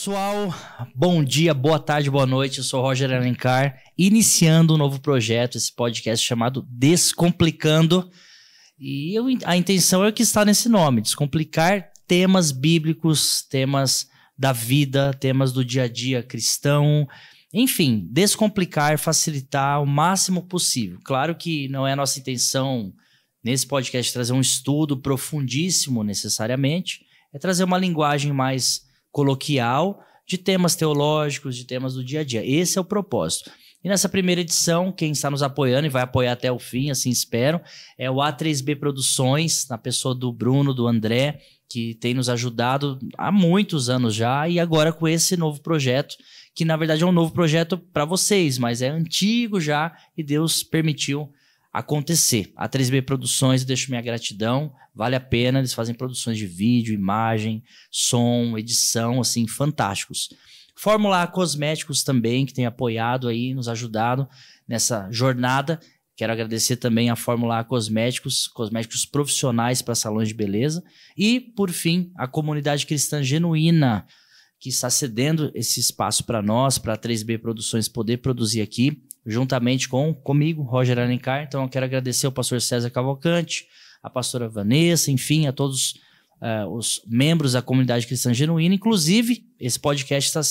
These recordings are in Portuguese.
pessoal, bom dia, boa tarde, boa noite, eu sou o Roger Alencar, iniciando um novo projeto, esse podcast chamado Descomplicando, e a intenção é o que está nesse nome, descomplicar temas bíblicos, temas da vida, temas do dia a dia cristão, enfim, descomplicar, facilitar o máximo possível. Claro que não é a nossa intenção nesse podcast trazer um estudo profundíssimo necessariamente, é trazer uma linguagem mais coloquial de temas teológicos, de temas do dia a dia. Esse é o propósito. E nessa primeira edição, quem está nos apoiando e vai apoiar até o fim, assim espero, é o A3B Produções, na pessoa do Bruno, do André, que tem nos ajudado há muitos anos já, e agora com esse novo projeto, que na verdade é um novo projeto para vocês, mas é antigo já, e Deus permitiu acontecer. A 3B Produções, deixo minha gratidão, vale a pena, eles fazem produções de vídeo, imagem, som, edição, assim, fantásticos. Fórmula A Cosméticos também, que tem apoiado aí, nos ajudado nessa jornada. Quero agradecer também a Fórmula A Cosméticos, cosméticos profissionais para salões de beleza. E, por fim, a Comunidade Cristã Genuína, que está cedendo esse espaço para nós, para a 3B Produções poder produzir aqui, juntamente comigo, Roger Alencar. Então eu quero agradecer ao pastor César Cavalcante, a pastora Vanessa, enfim, a todos os membros da Comunidade Cristã Genuína. Inclusive, esse podcast está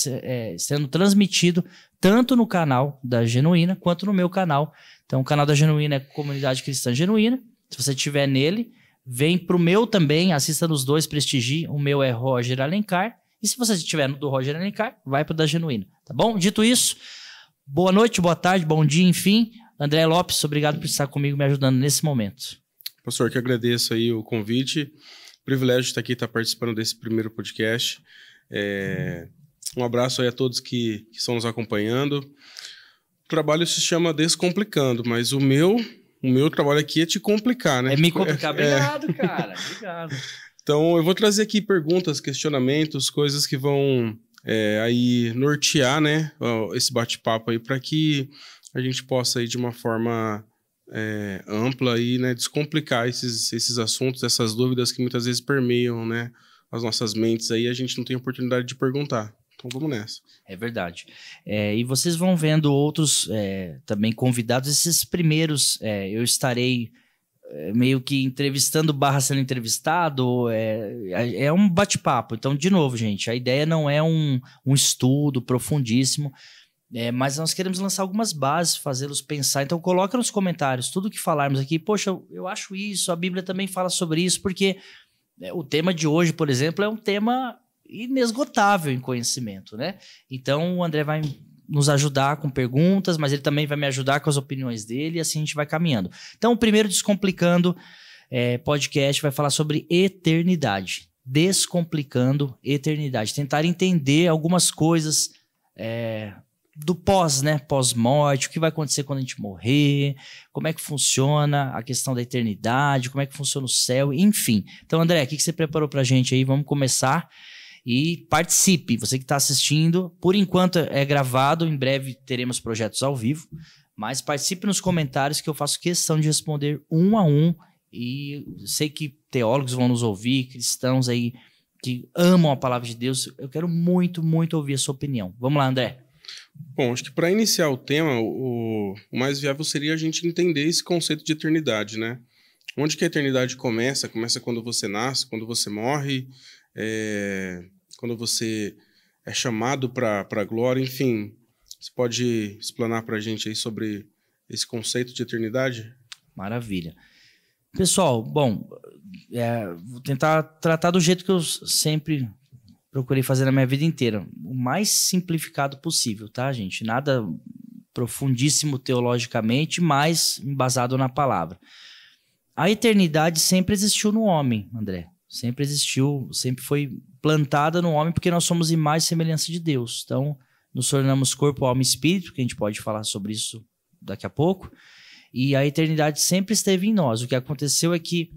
sendo transmitido tanto no canal da Genuína quanto no meu canal. Então o canal da Genuína é Comunidade Cristã Genuína. Se você estiver nele, vem para o meu também, assista nos dois, prestigie. O meu é Roger Alencar. E se você estiver no do Roger Alencar, vai para o da Genuína, tá bom? Dito isso, boa noite, boa tarde, bom dia, enfim. André Lopes, obrigado por estar comigo me ajudando nesse momento. Pastor, que agradeço aí o convite. Privilégio de estar aqui, estar participando desse primeiro podcast. Um abraço aí a todos que estão nos acompanhando. O trabalho se chama Descomplicando, mas o meu trabalho aqui é te complicar, né? É me complicar. Obrigado, cara. Obrigado. Então, eu vou trazer aqui perguntas, questionamentos, coisas que vão aí nortear, né, esse bate-papo aí, para que a gente possa aí de uma forma ampla aí, né, descomplicar esses assuntos, essas dúvidas que muitas vezes permeiam, né, as nossas mentes aí, a gente não tem oportunidade de perguntar. Então vamos nessa. É verdade. E vocês vão vendo outros também convidados. Esses primeiros eu estarei meio que entrevistando / sendo entrevistado, é um bate-papo. Então, de novo, gente, a ideia não é um estudo profundíssimo, mas nós queremos lançar algumas bases, fazê-los pensar. Então, coloca nos comentários tudo que falarmos aqui. Poxa, eu acho isso, a Bíblia também fala sobre isso, porque o tema de hoje, por exemplo, é um tema inesgotável em conhecimento, né? Então, o André vai nos ajudar com perguntas, mas ele também vai me ajudar com as opiniões dele, e assim a gente vai caminhando. Então, o primeiro Descomplicando podcast vai falar sobre eternidade. Descomplicando eternidade. Tentar entender algumas coisas do pós, né? Pós-morte, o que vai acontecer quando a gente morrer, como é que funciona a questão da eternidade, como é que funciona o céu, enfim. Então, André, o que você preparou pra gente aí? Vamos começar. E participe, você que está assistindo, por enquanto é gravado, em breve teremos projetos ao vivo, mas participe nos comentários que eu faço questão de responder um a um, e sei que teólogos vão nos ouvir, cristãos aí que amam a palavra de Deus, eu quero muito, muito ouvir a sua opinião. Vamos lá, André. Bom, acho que para iniciar o tema, o mais viável seria a gente entender esse conceito de eternidade, né? Onde que a eternidade começa? Começa quando você nasce, quando você morre, quando você é chamado para a glória, enfim. Você pode explanar para a gente aí sobre esse conceito de eternidade? Maravilha. Pessoal, bom, vou tentar tratar do jeito que eu sempre procurei fazer na minha vida inteira. O mais simplificado possível, tá, gente? Nada profundíssimo teologicamente, mas embasado na palavra. A eternidade sempre existiu no homem, André. Sempre existiu, sempre foi plantada no homem, porque nós somos imagem e semelhança de Deus. Então, nos tornamos corpo, alma e espírito, que a gente pode falar sobre isso daqui a pouco. E a eternidade sempre esteve em nós. O que aconteceu é que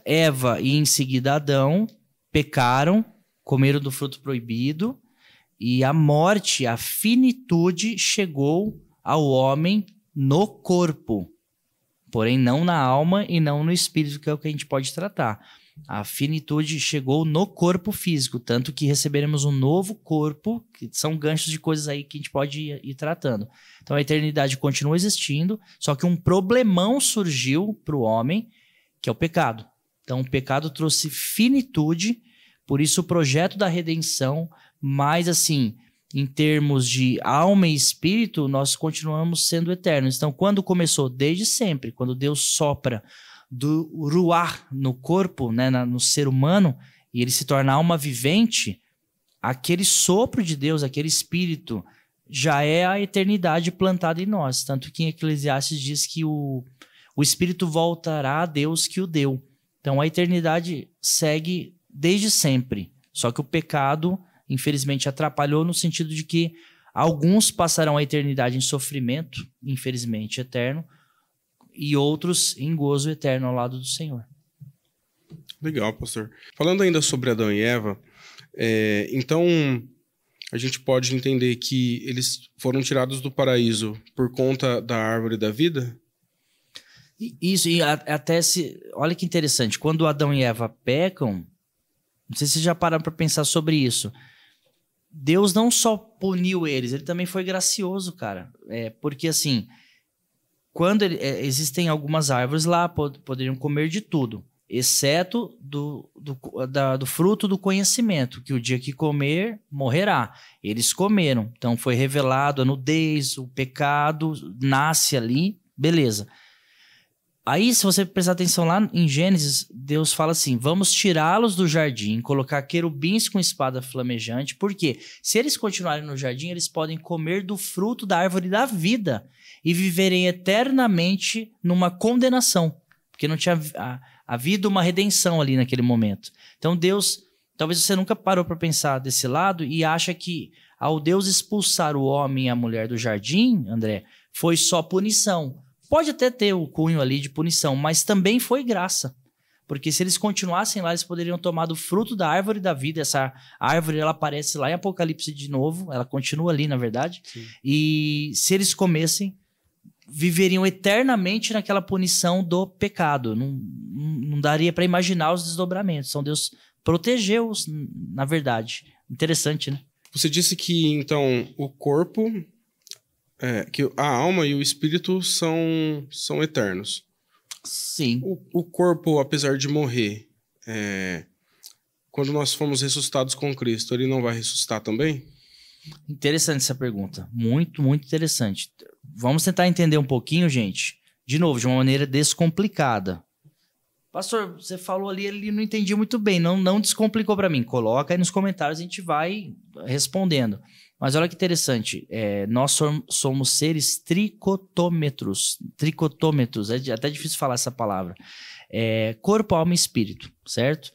Eva e em seguida Adão pecaram, comeram do fruto proibido, e a morte, a finitude chegou ao homem no corpo, porém não na alma e não no espírito, que é o que a gente pode tratar. A finitude chegou no corpo físico, tanto que receberemos um novo corpo, que são ganchos de coisas aí que a gente pode ir tratando. Então a eternidade continua existindo, só que um problemão surgiu para o homem, que é o pecado. Então o pecado trouxe finitude, por isso o projeto da redenção, mas assim, em termos de alma e espírito, nós continuamos sendo eternos. Então quando começou? Desde sempre, quando Deus sopra do ruar no corpo, né, no ser humano, e ele se torna alma vivente, aquele sopro de Deus, aquele espírito, já é a eternidade plantada em nós. Tanto que em Eclesiastes diz que o espírito voltará a Deus que o deu. Então a eternidade segue desde sempre. Só que o pecado, infelizmente, atrapalhou no sentido de que alguns passarão a eternidade em sofrimento, infelizmente, eterno, e outros em gozo eterno ao lado do Senhor. Legal, pastor. Falando ainda sobre Adão e Eva, então a gente pode entender que eles foram tirados do paraíso por conta da árvore da vida? Isso, e até se... Olha que interessante, quando Adão e Eva pecam, não sei se vocês já pararam para pensar sobre isso, Deus não só puniu eles, ele também foi gracioso, cara. Porque assim... Quando existem algumas árvores lá, poderiam comer de tudo, exceto do fruto do conhecimento, que o dia que comer, morrerá. Eles comeram, então foi revelado a nudez, o pecado, nasce ali, beleza. Aí, se você prestar atenção lá em Gênesis, Deus fala assim, vamos tirá-los do jardim, colocar querubins com espada flamejante, porque se eles continuarem no jardim, eles podem comer do fruto da árvore da vida e viverem eternamente numa condenação, porque não tinha havido uma redenção ali naquele momento. Então Deus, talvez você nunca parou para pensar desse lado e acha que ao Deus expulsar o homem e a mulher do jardim, André, foi só punição. Pode até ter o cunho ali de punição, mas também foi graça. Porque se eles continuassem lá, eles poderiam tomar do fruto da árvore da vida. Essa árvore, ela aparece lá em Apocalipse de novo, ela continua ali, na verdade. Sim. E se eles comessem, viveriam eternamente naquela punição do pecado. Não daria para imaginar os desdobramentos. Então Deus protegeu-os, na verdade. Interessante, né? Você disse que, então, o corpo, que a alma e o espírito são eternos. Sim. O corpo, apesar de morrer, quando nós fomos ressuscitados com Cristo, ele não vai ressuscitar também? Interessante essa pergunta. Muito, muito interessante. Vamos tentar entender um pouquinho, gente. De novo, de uma maneira descomplicada. Pastor, você falou ali, ele não entendi muito bem. Não descomplicou para mim. Coloca aí nos comentários, a gente vai respondendo. Mas olha que interessante. Nós somos seres tricotômetros. Tricotômetros. É até difícil falar essa palavra. Corpo, alma e espírito, certo?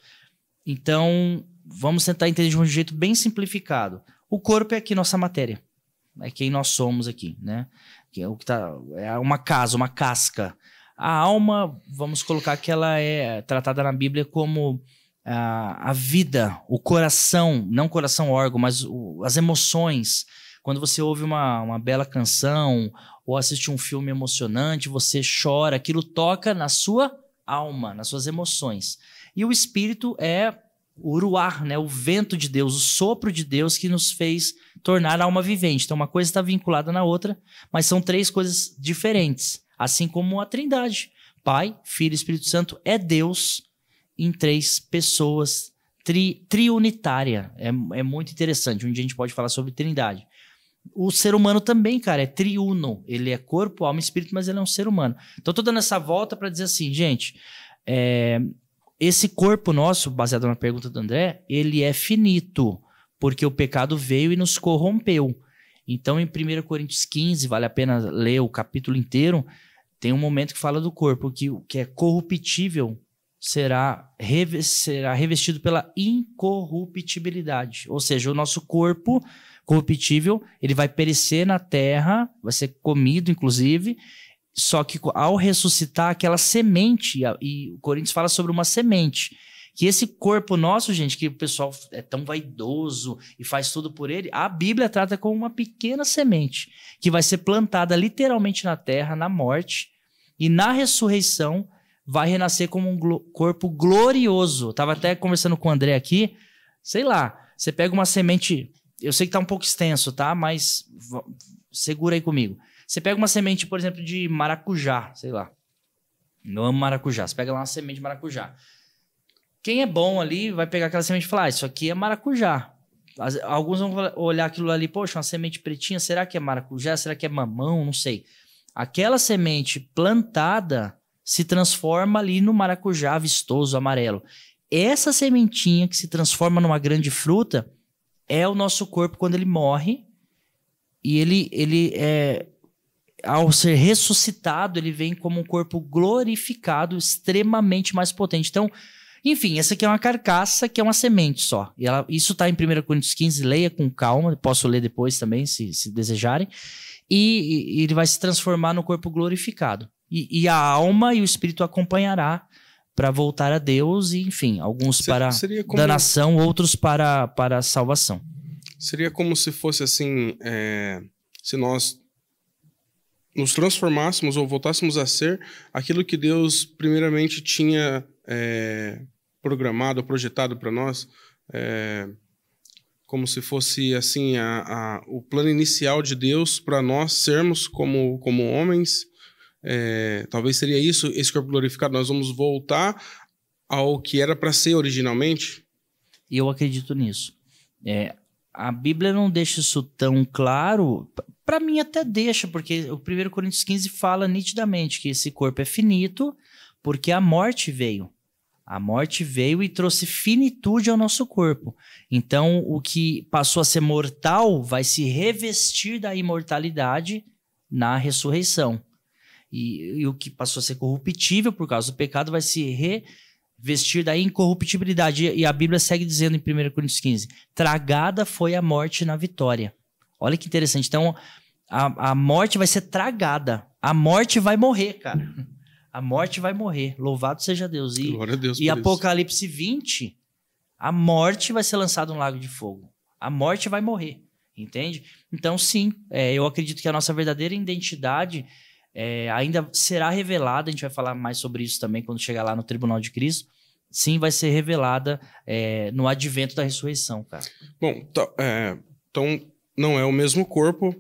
Então, vamos tentar entender de um jeito bem simplificado. O corpo é aqui nossa matéria. É quem nós somos aqui, né? Que é o que é uma casa, uma casca. A alma, vamos colocar que ela é tratada na Bíblia como a vida, o coração, não coração órgão, mas as emoções. Quando você ouve uma bela canção ou assiste um filme emocionante, você chora, aquilo toca na sua alma, nas suas emoções. E o espírito é o ruar, né? O vento de Deus, o sopro de Deus que nos fez tornar a alma vivente. Então uma coisa está vinculada na outra, mas são três coisas diferentes. Assim como a Trindade. Pai, Filho e Espírito Santo é Deus em três pessoas, triunitária. É muito interessante. Um dia a gente pode falar sobre Trindade. O ser humano também, cara, é triuno. Ele é corpo, alma e espírito, mas ele é um ser humano. Então, estou dando essa volta para dizer assim, gente, esse corpo nosso, baseado na pergunta do André, ele é finito, porque o pecado veio e nos corrompeu. Então, em 1 Coríntios 15, vale a pena ler o capítulo inteiro, tem um momento que fala do corpo, que é corruptível, será revestido pela incorruptibilidade. Ou seja, o nosso corpo corruptível, ele vai perecer na terra, vai ser comido, inclusive, só que ao ressuscitar aquela semente, e o Coríntios fala sobre uma semente, que esse corpo nosso, gente, que o pessoal é tão vaidoso e faz tudo por ele, a Bíblia trata como uma pequena semente, que vai ser plantada literalmente na terra, na morte, e na ressurreição vai renascer como um corpo glorioso. Eu tava até conversando com o André aqui, sei lá, você pega uma semente, eu sei que tá um pouco extenso, tá? Mas segura aí comigo. Você pega uma semente, por exemplo, de maracujá, sei lá. Eu amo maracujá. Você pega lá uma semente de maracujá. Quem é bom ali vai pegar aquela semente e falar, isso aqui é maracujá. Alguns vão olhar aquilo ali, poxa, uma semente pretinha, será que é maracujá? Será que é mamão? Não sei. Aquela semente plantada se transforma ali no maracujá vistoso, amarelo. Essa sementinha que se transforma numa grande fruta é o nosso corpo quando ele morre e ele ao ser ressuscitado, ele vem como um corpo glorificado, extremamente mais potente. Então, enfim, essa aqui é uma carcaça que é uma semente só. E isso está em 1 Coríntios 15, leia com calma, posso ler depois também, se desejarem. E ele vai se transformar no corpo glorificado. E a alma e o espírito acompanhará para voltar a Deus, e enfim, alguns para danação, outros para salvação. Seria como se fosse assim, se nós nos transformássemos ou voltássemos a ser aquilo que Deus primeiramente tinha programado, projetado para nós, como se fosse assim o plano inicial de Deus para nós sermos como homens. Talvez seria isso, esse corpo glorificado, nós vamos voltar ao que era para ser originalmente? E eu acredito nisso. A Bíblia não deixa isso tão claro. Para mim até deixa, porque o 1 Coríntios 15 fala nitidamente que esse corpo é finito porque a morte veio. A morte veio e trouxe finitude ao nosso corpo. Então, o que passou a ser mortal vai se revestir da imortalidade na ressurreição. E o que passou a ser corruptível por causa do pecado vai se revestir da incorruptibilidade. E a Bíblia segue dizendo em 1 Coríntios 15, tragada foi a morte na vitória. Olha que interessante. Então, a morte vai ser tragada. A morte vai morrer, cara. A morte vai morrer. Louvado seja Deus. Glória a Deus. E Apocalipse 20, a morte vai ser lançada no lago de fogo. A morte vai morrer. Entende? Então, sim, eu acredito que a nossa verdadeira identidade ainda será revelada. A gente vai falar mais sobre isso também quando chegar lá no Tribunal de Cristo. Sim, vai ser revelada no advento da ressurreição, cara. Bom, então não é o mesmo corpo,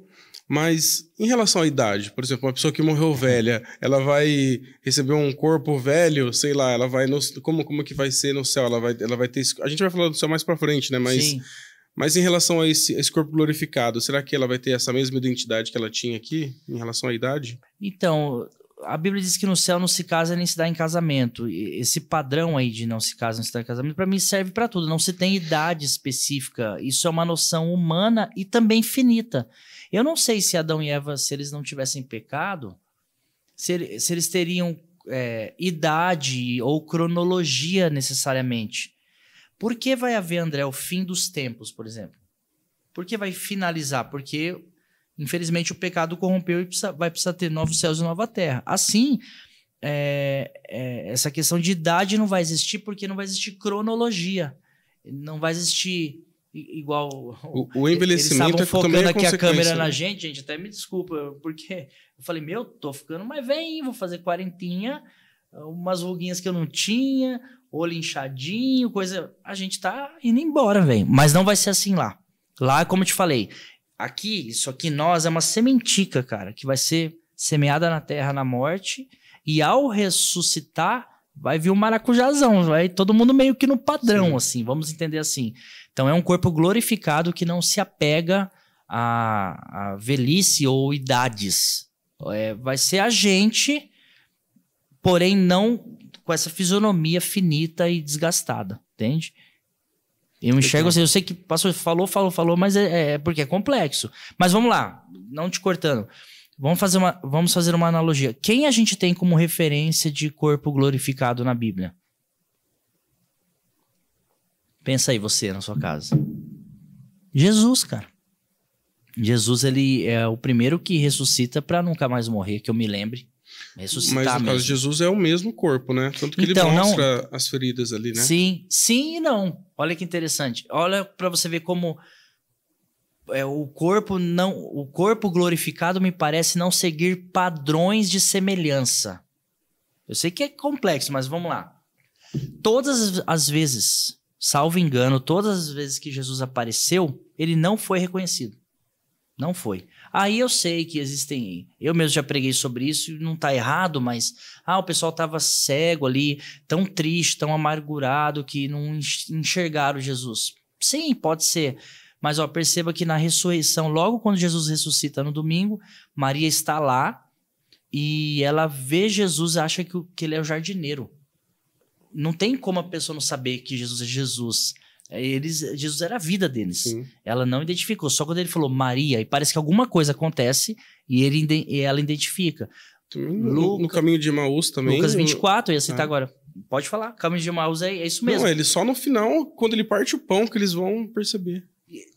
mas em relação à idade, por exemplo, uma pessoa que morreu velha, ela vai receber um corpo velho, sei lá, ela vai como que vai ser no céu? Ela vai ter, a gente vai falar do céu mais pra frente, né? Mas em relação a esse corpo glorificado, será que ela vai ter essa mesma identidade que ela tinha aqui, em relação à idade? Então, a Bíblia diz que no céu não se casa nem se dá em casamento. Esse padrão aí de não se casa, não se dá em casamento, para mim serve para tudo. Não se tem idade específica. Isso é uma noção humana e também finita. Eu não sei se Adão e Eva, se eles não tivessem pecado, se eles teriam idade ou cronologia necessariamente. Por que vai haver, André, o fim dos tempos, por exemplo? Por que vai finalizar? Porque, infelizmente, o pecado corrompeu e vai precisar ter novos céus e nova terra. Assim, essa questão de idade não vai existir porque não vai existir cronologia. Não vai existir igual... O envelhecimento eles estavam focando aqui a câmera na né? gente, até me desculpa, porque eu falei, tô ficando mais velhinho, vou fazer quarentinha, umas ruguinhas que eu não tinha, olho inchadinho, coisa... A gente tá indo embora, velho. Mas não vai ser assim lá. Lá, como eu te falei, isso aqui nós é uma sementica, cara, que vai ser semeada na terra na morte, e ao ressuscitar, vai vir um maracujazão, vai todo mundo meio que no padrão, assim, vamos entender assim. Então é um corpo glorificado que não se apega a velhice ou idades. Vai ser a gente, porém não com essa fisionomia finita e desgastada, entende? Eu enxergo assim, eu sei que o pastor falou, mas porque é complexo. Mas vamos lá, não te cortando. Vamos fazer uma analogia. Quem a gente tem como referência de corpo glorificado na Bíblia? Pensa aí você na sua casa. Jesus, cara. Jesus, ele é o primeiro que ressuscita para nunca mais morrer, que eu me lembre. Ressuscitar mas no caso de Jesus é o mesmo corpo, né? Tanto que então, ele mostra as feridas ali, né? Sim e não. Olha que interessante. Olha para você ver como o corpo glorificado me parece não seguir padrões de semelhança. Eu sei que é complexo, mas vamos lá. Todas as vezes, salvo engano, todas as vezes que Jesus apareceu, ele não foi reconhecido. Não foi. Aí eu sei que existem... Eu mesmo já preguei sobre isso e não está errado, mas... o pessoal estava cego ali, tão triste, tão amargurado, que não enxergaram Jesus. Sim, pode ser. Mas perceba que na ressurreição, logo quando Jesus ressuscita no domingo, Maria está lá e ela vê Jesus e acha que ele é o jardineiro. Não tem como a pessoa não saber que Jesus é Jesus. Jesus era a vida deles. Sim. Ela não identificou. Só quando ele falou Maria, e parece que alguma coisa acontece e ela identifica. No caminho de Emaús também. Lucas 24, eu ia citar agora. Pode falar. Caminho de Emaús é isso mesmo. Não, ele só no final, quando ele parte o pão, que eles vão perceber.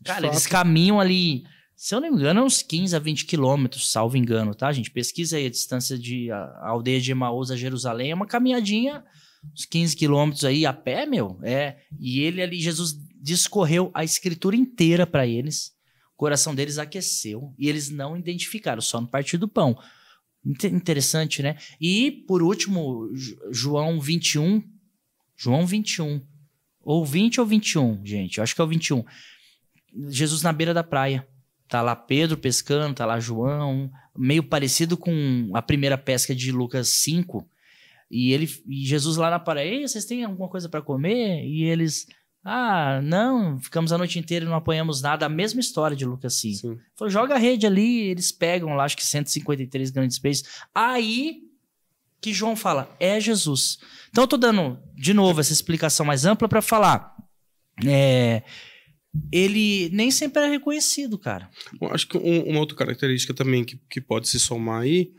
Cara, eles caminham ali, se eu não me engano, uns 15 a 20 quilômetros, salvo engano, tá, gente? Pesquisa aí a distância a aldeia de Emaús a Jerusalém. É uma caminhadinha, uns 15 quilômetros aí a pé, meu. E ele ali, Jesus discorreu a escritura inteira para eles. O coração deles aqueceu e eles não identificaram, só no partir do pão. Interessante, né? E, por último, João 21. Ou 20 ou 21, gente. Eu acho que é o 21. Jesus na beira da praia. Tá lá Pedro pescando, tá lá João. Meio parecido com a primeira pesca de Lucas 5. E Jesus lá na praia. Ei, vocês têm alguma coisa para comer? E eles... não, ficamos a noite inteira e não apanhamos nada. A mesma história de Lucas 5. Sim. Falou, joga a rede ali, eles pegam lá, acho que 153 grandes peixes. Aí que João fala, é Jesus. Então eu tô dando, de novo, essa explicação mais ampla para falar. Ele nem sempre é reconhecido, cara. Bom, acho que uma outra característica também que pode se somar aí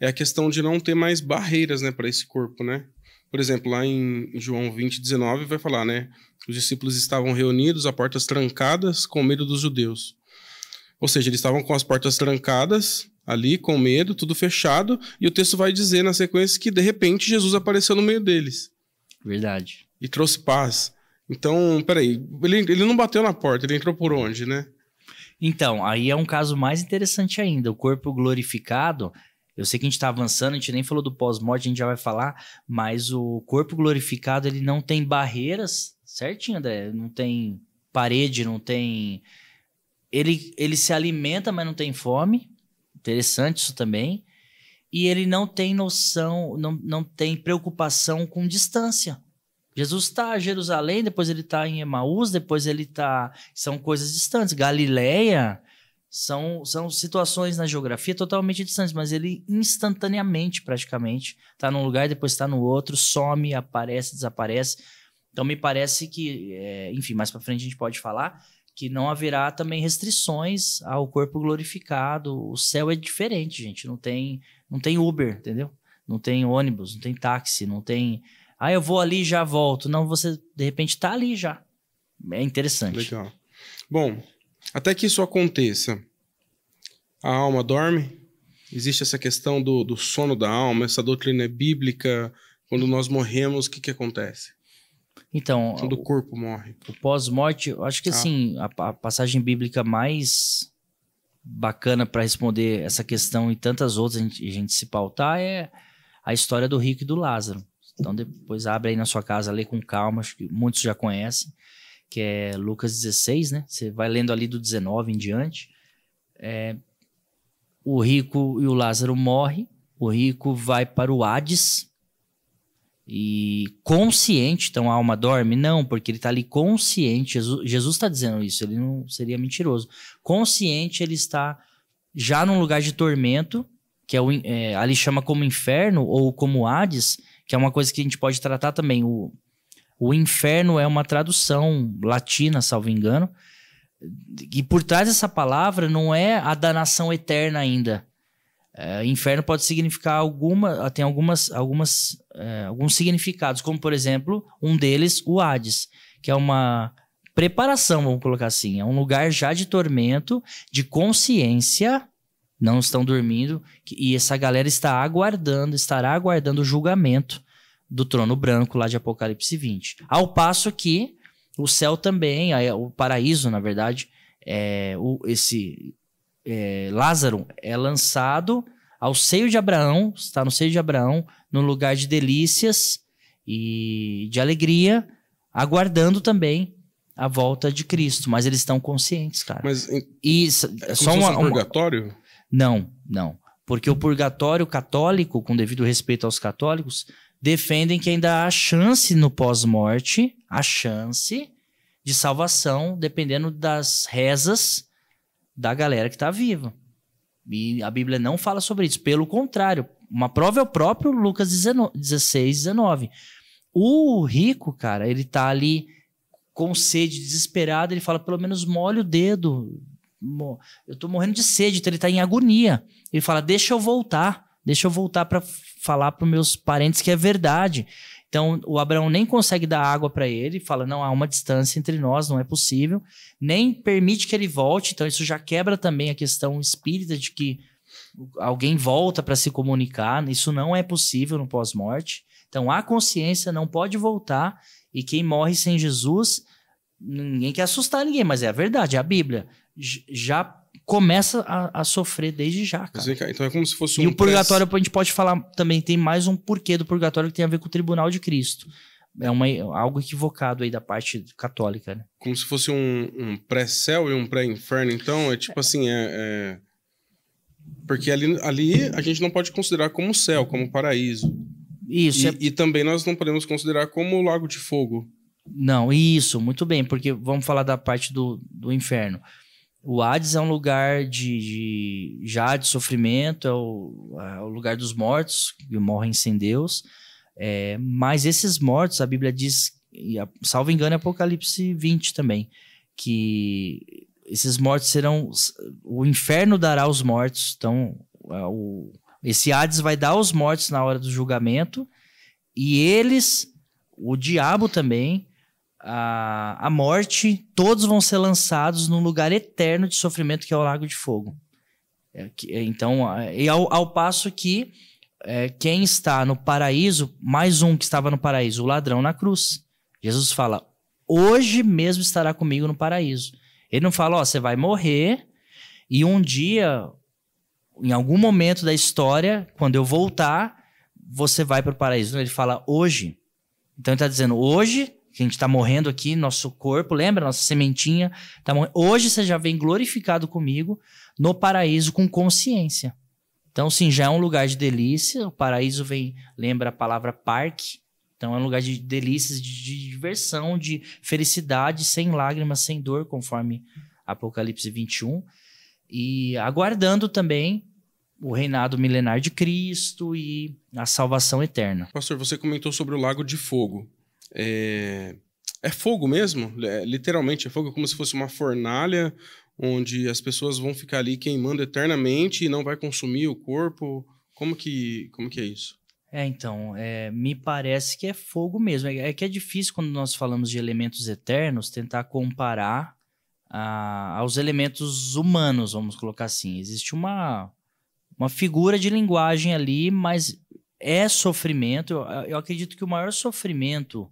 é a questão de não ter mais barreiras, né, para esse corpo, né? Por exemplo, lá em João 20, 19, vai falar, né? Os discípulos estavam reunidos a portas trancadas com medo dos judeus. Ou seja, eles estavam com as portas trancadas ali, com medo, tudo fechado, e o texto vai dizer na sequência que, de repente, Jesus apareceu no meio deles. Verdade. E trouxe paz. Então, peraí, ele não bateu na porta, ele entrou por onde, né? Então, aí é um caso mais interessante ainda. O corpo glorificado... Eu sei que a gente está avançando, a gente nem falou do pós-morte, a gente já vai falar, mas o corpo glorificado, ele não tem barreiras, certinho, André? Não tem parede, não tem... Ele se alimenta, mas não tem fome. Interessante isso também. E ele não tem noção, não tem preocupação com distância. Jesus está em Jerusalém, depois ele está em Emaús, depois ele está... São coisas distantes. Galileia... São situações na geografia totalmente distantes, mas ele instantaneamente, praticamente, está num lugar, depois está no outro, some, aparece, desaparece. Então, me parece que, enfim, mais para frente a gente pode falar que não haverá também restrições ao corpo glorificado. O céu é diferente, gente. Não tem Uber, entendeu? Não tem ônibus, não tem táxi, não tem... eu vou ali e já volto. Não, você, de repente, está ali já. É interessante. Legal. Bom... Até que isso aconteça, a alma dorme? Existe essa questão do sono da alma? Essa doutrina é bíblica? Quando nós morremos, o que acontece? Então, quando o corpo morre. O pós-morte, eu acho que assim, a passagem bíblica mais bacana para responder essa questão e tantas outras a gente se pautar é a história do rico e do Lázaro. Então depois abre aí na sua casa, lê com calma, acho que muitos já conhecem, que é Lucas 16, né? Você vai lendo ali do 19 em diante. O rico e o Lázaro morrem, o rico vai para o Hades e consciente, então a alma dorme? Não, porque ele está ali consciente, Jesus está dizendo isso, ele não seria mentiroso. Consciente, ele está já num lugar de tormento, que ali chama como inferno ou como Hades, que é uma coisa que a gente pode tratar também. O inferno é uma tradução latina, salvo engano, e por trás dessa palavra não é a danação eterna ainda. Inferno pode significar tem alguns significados, como por exemplo, um deles, o Hades, que é uma preparação, vamos colocar assim, é um lugar já de tormento, de consciência, não estão dormindo, e essa galera estará aguardando o julgamento do trono branco lá de Apocalipse 20. Ao passo que o céu também, o paraíso, na verdade, Lázaro é lançado ao seio de Abraão, está no seio de Abraão, no lugar de delícias e de alegria, aguardando também a volta de Cristo. Mas eles estão conscientes, cara. Mas é só um purgatório? Não. Porque o purgatório católico, com devido respeito aos católicos, defendem que ainda há chance no pós-morte, a chance de salvação, dependendo das rezas da galera que está viva. E a Bíblia não fala sobre isso. Pelo contrário, uma prova é o próprio Lucas 16, 19. O rico, cara, ele tá ali com sede, desesperado, ele fala, pelo menos molhe o dedo. Eu tô morrendo de sede, então ele tá em agonia. Ele fala, deixa eu voltar para falar para meus parentes que é verdade. Então, o Abraão nem consegue dar água para ele, fala, não, há uma distância entre nós, não é possível, nem permite que ele volte, então isso já quebra também a questão espírita de que alguém volta para se comunicar, isso não é possível no pós-morte. Então, a consciência não pode voltar, e quem morre sem Jesus, ninguém quer assustar ninguém, mas é a verdade, é a Bíblia, já começa a sofrer desde já, cara. Então é como se fosse E o purgatório, a gente pode falar também, tem mais um porquê do purgatório que tem a ver com o tribunal de Cristo. É algo equivocado aí da parte católica, né? Como se fosse um pré-céu e um pré-inferno, então é tipo assim, porque ali a gente não pode considerar como céu, como paraíso. Isso. E também nós não podemos considerar como o lago de fogo. Não, isso, muito bem, porque vamos falar da parte do inferno. O Hades é um lugar de sofrimento, é o lugar dos mortos, que morrem sem Deus. Mas esses mortos, a Bíblia diz, salvo engano, é Apocalipse 20 também, que esses mortos serão... O inferno dará aos mortos, então esse Hades vai dar aos mortos na hora do julgamento, e eles, o diabo também, a morte, todos vão ser lançados num lugar eterno de sofrimento que é o lago de fogo. Então, ao passo que quem está no paraíso, mais um que estava no paraíso, o ladrão na cruz. Jesus fala, hoje mesmo estará comigo no paraíso. Ele não fala, você vai morrer e um dia, em algum momento da história, quando eu voltar, você vai para o paraíso. Ele fala, hoje. Então ele está dizendo, hoje... que a gente está morrendo aqui, nosso corpo, lembra? Nossa sementinha tá morrendo. Hoje você já vem glorificado comigo no paraíso com consciência. Então, sim, já é um lugar de delícia. O paraíso lembra a palavra parque. Então, é um lugar de delícias, de diversão, de felicidade, sem lágrimas, sem dor, conforme Apocalipse 21. E aguardando também o reinado milenar de Cristo e a salvação eterna. Pastor, você comentou sobre o lago de fogo. É fogo mesmo? Literalmente é fogo, como se fosse uma fornalha onde as pessoas vão ficar ali queimando eternamente e não vai consumir o corpo. Como que é isso? Então, me parece que é fogo mesmo. É que é difícil, quando nós falamos de elementos eternos, tentar comparar aos elementos humanos, vamos colocar assim. Existe uma figura de linguagem ali, mas é sofrimento. Eu acredito que o maior sofrimento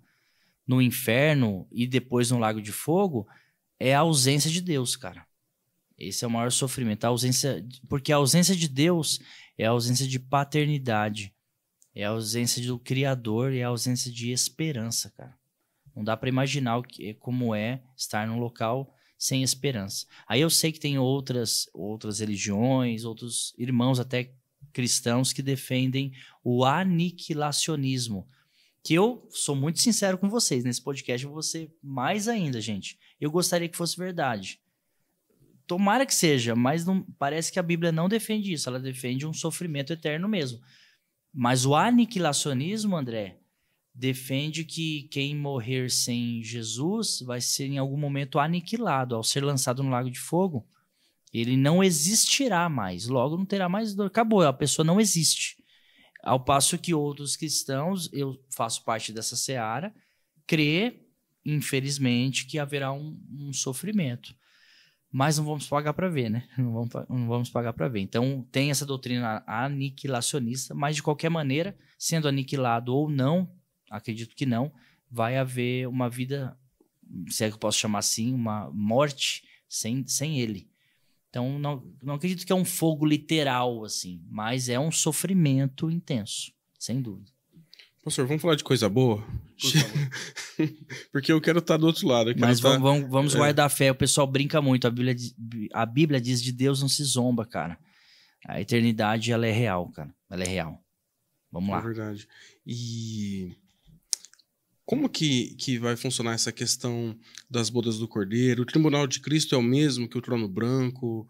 no inferno e depois no lago de fogo é a ausência de Deus, cara. Esse é o maior sofrimento. Porque a ausência de Deus é a ausência de paternidade, é a ausência do Criador e é a ausência de esperança, cara. Não dá para imaginar como é estar num local sem esperança. Aí eu sei que tem outras religiões, outros irmãos até cristãos que defendem o aniquilacionismo, que eu sou muito sincero com vocês, nesse podcast eu vou ser mais ainda, gente. Eu gostaria que fosse verdade. Tomara que seja, mas parece que a Bíblia não defende isso, ela defende um sofrimento eterno mesmo. Mas o aniquilacionismo, André, defende que quem morrer sem Jesus vai ser em algum momento aniquilado, ao ser lançado no lago de fogo. Ele não existirá mais, logo não terá mais dor. Acabou, a pessoa não existe. Ao passo que outros cristãos, eu faço parte dessa seara, crê, infelizmente, que haverá um sofrimento. Mas não vamos pagar para ver, né? Não vamos pagar para ver. Então, tem essa doutrina aniquilacionista, mas de qualquer maneira, sendo aniquilado ou não, acredito que não, vai haver uma vida, se é que eu posso chamar assim, uma morte sem ele. Então, não acredito que é um fogo literal, assim, mas é um sofrimento intenso, sem dúvida. Pastor, vamos falar de coisa boa? Por favor. Porque eu quero estar do outro lado. Mas vamos guardar a fé. O pessoal brinca muito. A Bíblia diz de Deus não se zomba, cara. A eternidade, ela é real, cara. Ela é real. Vamos lá. É verdade. E como que vai funcionar essa questão das bodas do Cordeiro? O tribunal de Cristo é o mesmo que o trono branco?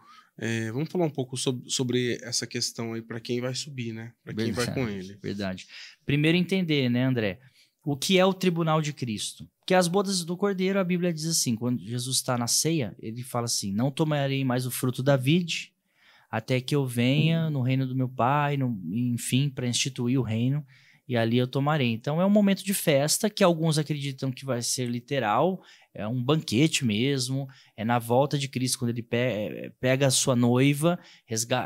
Vamos falar um pouco sobre essa questão aí para quem vai subir, né? Para quem vai com ele. Verdade. Primeiro entender, né, André? O que é o tribunal de Cristo? Porque as bodas do Cordeiro, a Bíblia diz assim, quando Jesus está na ceia, ele fala assim, não tomarei mais o fruto da vide, até que eu venha no reino do meu Pai, enfim, para instituir o reino, e ali eu tomarei. Então é um momento de festa que alguns acreditam que vai ser literal, é um banquete mesmo, é na volta de Cristo, quando ele pega a sua noiva,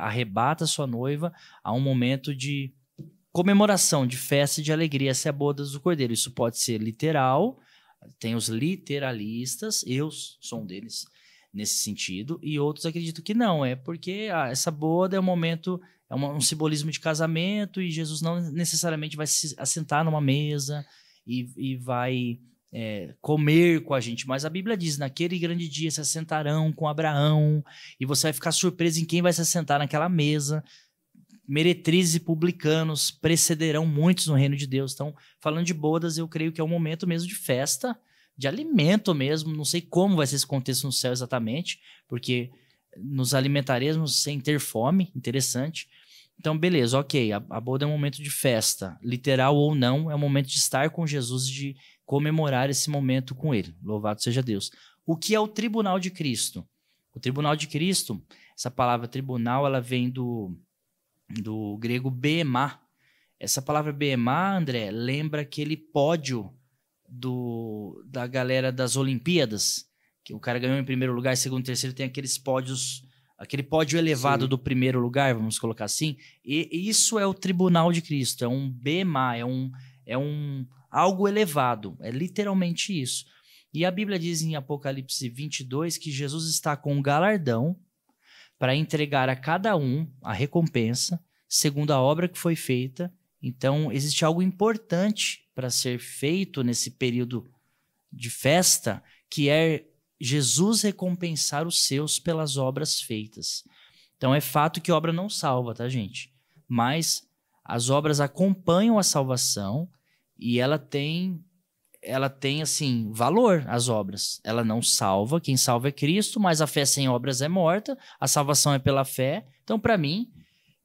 arrebata a sua noiva, há um momento de comemoração, de festa e de alegria. Essa é a bodas do Cordeiro. Isso pode ser literal, tem os literalistas, eu sou um deles nesse sentido, e outros acreditam que não, é porque essa boda é um momento, é um simbolismo de casamento, e Jesus não necessariamente vai se assentar numa mesa e vai comer com a gente, mas a Bíblia diz, naquele grande dia se assentarão com Abraão, e você vai ficar surpreso em quem vai se assentar naquela mesa. Meretrizes e publicanos precederão muitos no reino de Deus. Então, falando de bodas, eu creio que é um momento mesmo de festa, de alimento mesmo. Não sei como vai ser esse contexto no céu exatamente, porque nos alimentaremos sem ter fome. Interessante. Então, beleza, ok. A boda é um momento de festa, literal ou não, é um momento de estar com Jesus e de comemorar esse momento com ele. Louvado seja Deus. O que é o tribunal de Cristo? O tribunal de Cristo, essa palavra tribunal, ela vem do grego bema. Essa palavra bema, André, lembra aquele pódio da galera das Olimpíadas, que o cara ganhou em primeiro lugar, segundo, terceiro, tem aqueles pódios, aquele pódio elevado. Sim. Do primeiro lugar, vamos colocar assim, e isso é o tribunal de Cristo, é um bema, é um algo elevado, é literalmente isso. E a Bíblia diz em Apocalipse 22 que Jesus está com um galardão para entregar a cada um a recompensa, segundo a obra que foi feita. Então, existe algo importante para ser feito nesse período de festa, que é Jesus recompensar os seus pelas obras feitas. Então, é fato que obra não salva, tá, gente? Mas as obras acompanham a salvação e ela tem assim, valor, as obras. Ela não salva, quem salva é Cristo, mas a fé sem obras é morta, a salvação é pela fé. Então, para mim,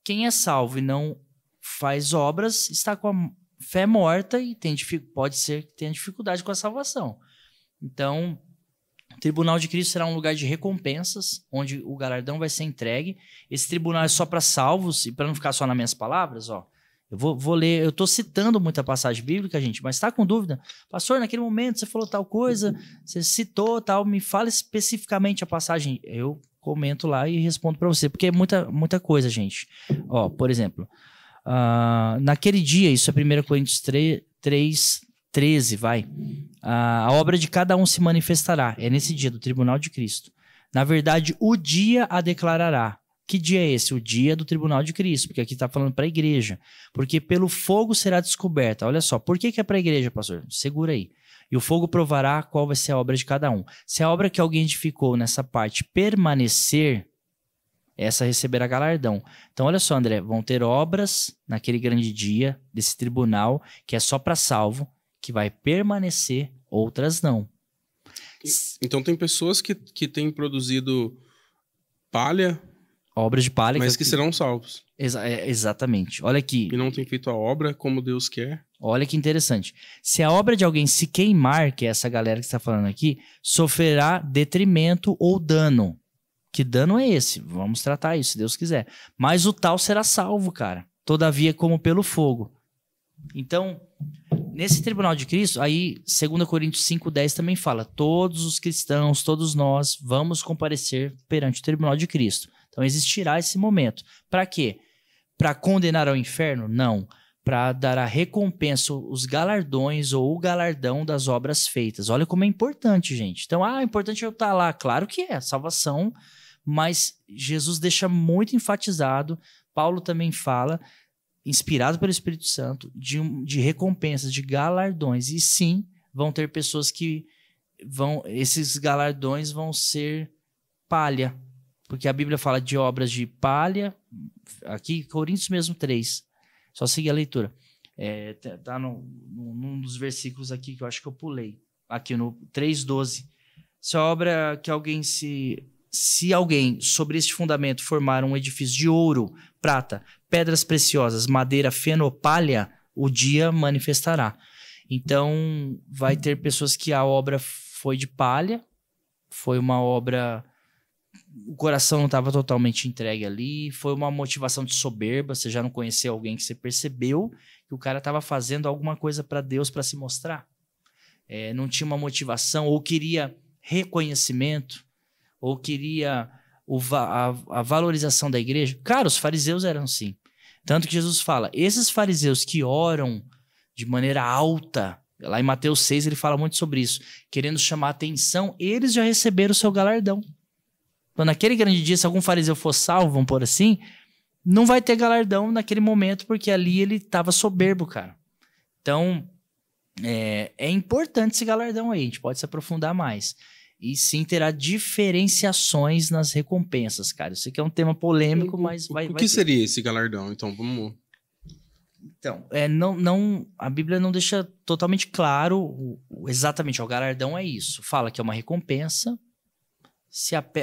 quem é salvo e não faz obras está com a fé morta e pode ser que tenha dificuldade com a salvação. Então, o tribunal de Cristo será um lugar de recompensas, onde o galardão vai ser entregue. Esse tribunal é só para salvos, e para não ficar só nas minhas palavras, ó. Eu vou ler, eu estou citando muita passagem bíblica, gente, mas está com dúvida? Pastor, naquele momento você falou tal coisa, você citou tal, me fala especificamente a passagem. Eu comento lá e respondo para você, porque é muita coisa, gente. Ó, por exemplo, naquele dia, isso é 1 Coríntios 3:13, vai. A obra de cada um se manifestará. É nesse dia do tribunal de Cristo. Na verdade, o dia a declarará. Que dia é esse? O dia do tribunal de Cristo, porque aqui está falando para a igreja. Porque pelo fogo será descoberta. Olha só, por que é para a igreja, pastor? Segura aí. E o fogo provará qual vai ser a obra de cada um. Se a obra que alguém edificou nessa parte permanecer, essa receberá galardão. Então, olha só, André, vão ter obras naquele grande dia desse tribunal, que é só para salvo, que vai permanecer, outras não. Então, tem pessoas que têm produzido palha, obras de palha, mas que serão salvos. Exatamente. Olha aqui. E não tem feito a obra como Deus quer. Olha que interessante. Se a obra de alguém se queimar, que é essa galera que está falando aqui, sofrerá detrimento ou dano. Que dano é esse? Vamos tratar isso, se Deus quiser. Mas o tal será salvo, cara. Todavia, como pelo fogo. Então, nesse tribunal de Cristo, aí 2 Coríntios 5:10 também fala, todos os cristãos, todos nós, vamos comparecer perante o tribunal de Cristo. Então, existirá esse momento. Para quê? Para condenar ao inferno? Não. Para dar a recompensa, os galardões ou o galardão das obras feitas. Olha como é importante, gente. Então, é importante eu estar lá. Claro que é. Salvação mas Jesus deixa muito enfatizado, Paulo também fala, inspirado pelo Espírito Santo, de recompensas, de galardões. E sim, vão ter pessoas que esses galardões vão ser palha, porque a Bíblia fala de obras de palha, aqui, Coríntios mesmo 3, só seguir a leitura. Tá num dos versículos aqui que eu acho que eu pulei, aqui no 3:12. Se a obra que alguém se alguém sobre este fundamento formar um edifício de ouro, prata, pedras preciosas, madeira, feno ou palha, o dia manifestará. Então, vai ter pessoas que a obra foi de palha, foi uma obra... O coração não estava totalmente entregue ali, foi uma motivação de soberba, você já não conheceu alguém que você percebeu que o cara estava fazendo alguma coisa para Deus para se mostrar. Não tinha uma motivação, ou queria reconhecimento, ou queria a valorização da igreja. Cara, os fariseus eram assim. Tanto que Jesus fala, esses fariseus que oram de maneira alta, lá em Mateus 6 ele fala muito sobre isso, querendo chamar atenção, eles já receberam o seu galardão. Então, naquele grande dia, se algum fariseu for salvo, vamos pôr assim, não vai ter galardão naquele momento, porque ali ele estava soberbo, cara. Então, é importante esse galardão aí, a gente pode se aprofundar mais. E sim, terá diferenciações nas recompensas, cara. Eu sei que é um tema polêmico, mas vai... O que seria esse galardão? Então, vamos... Então, a Bíblia não deixa totalmente claro exatamente, o galardão é isso. Fala que é uma recompensa,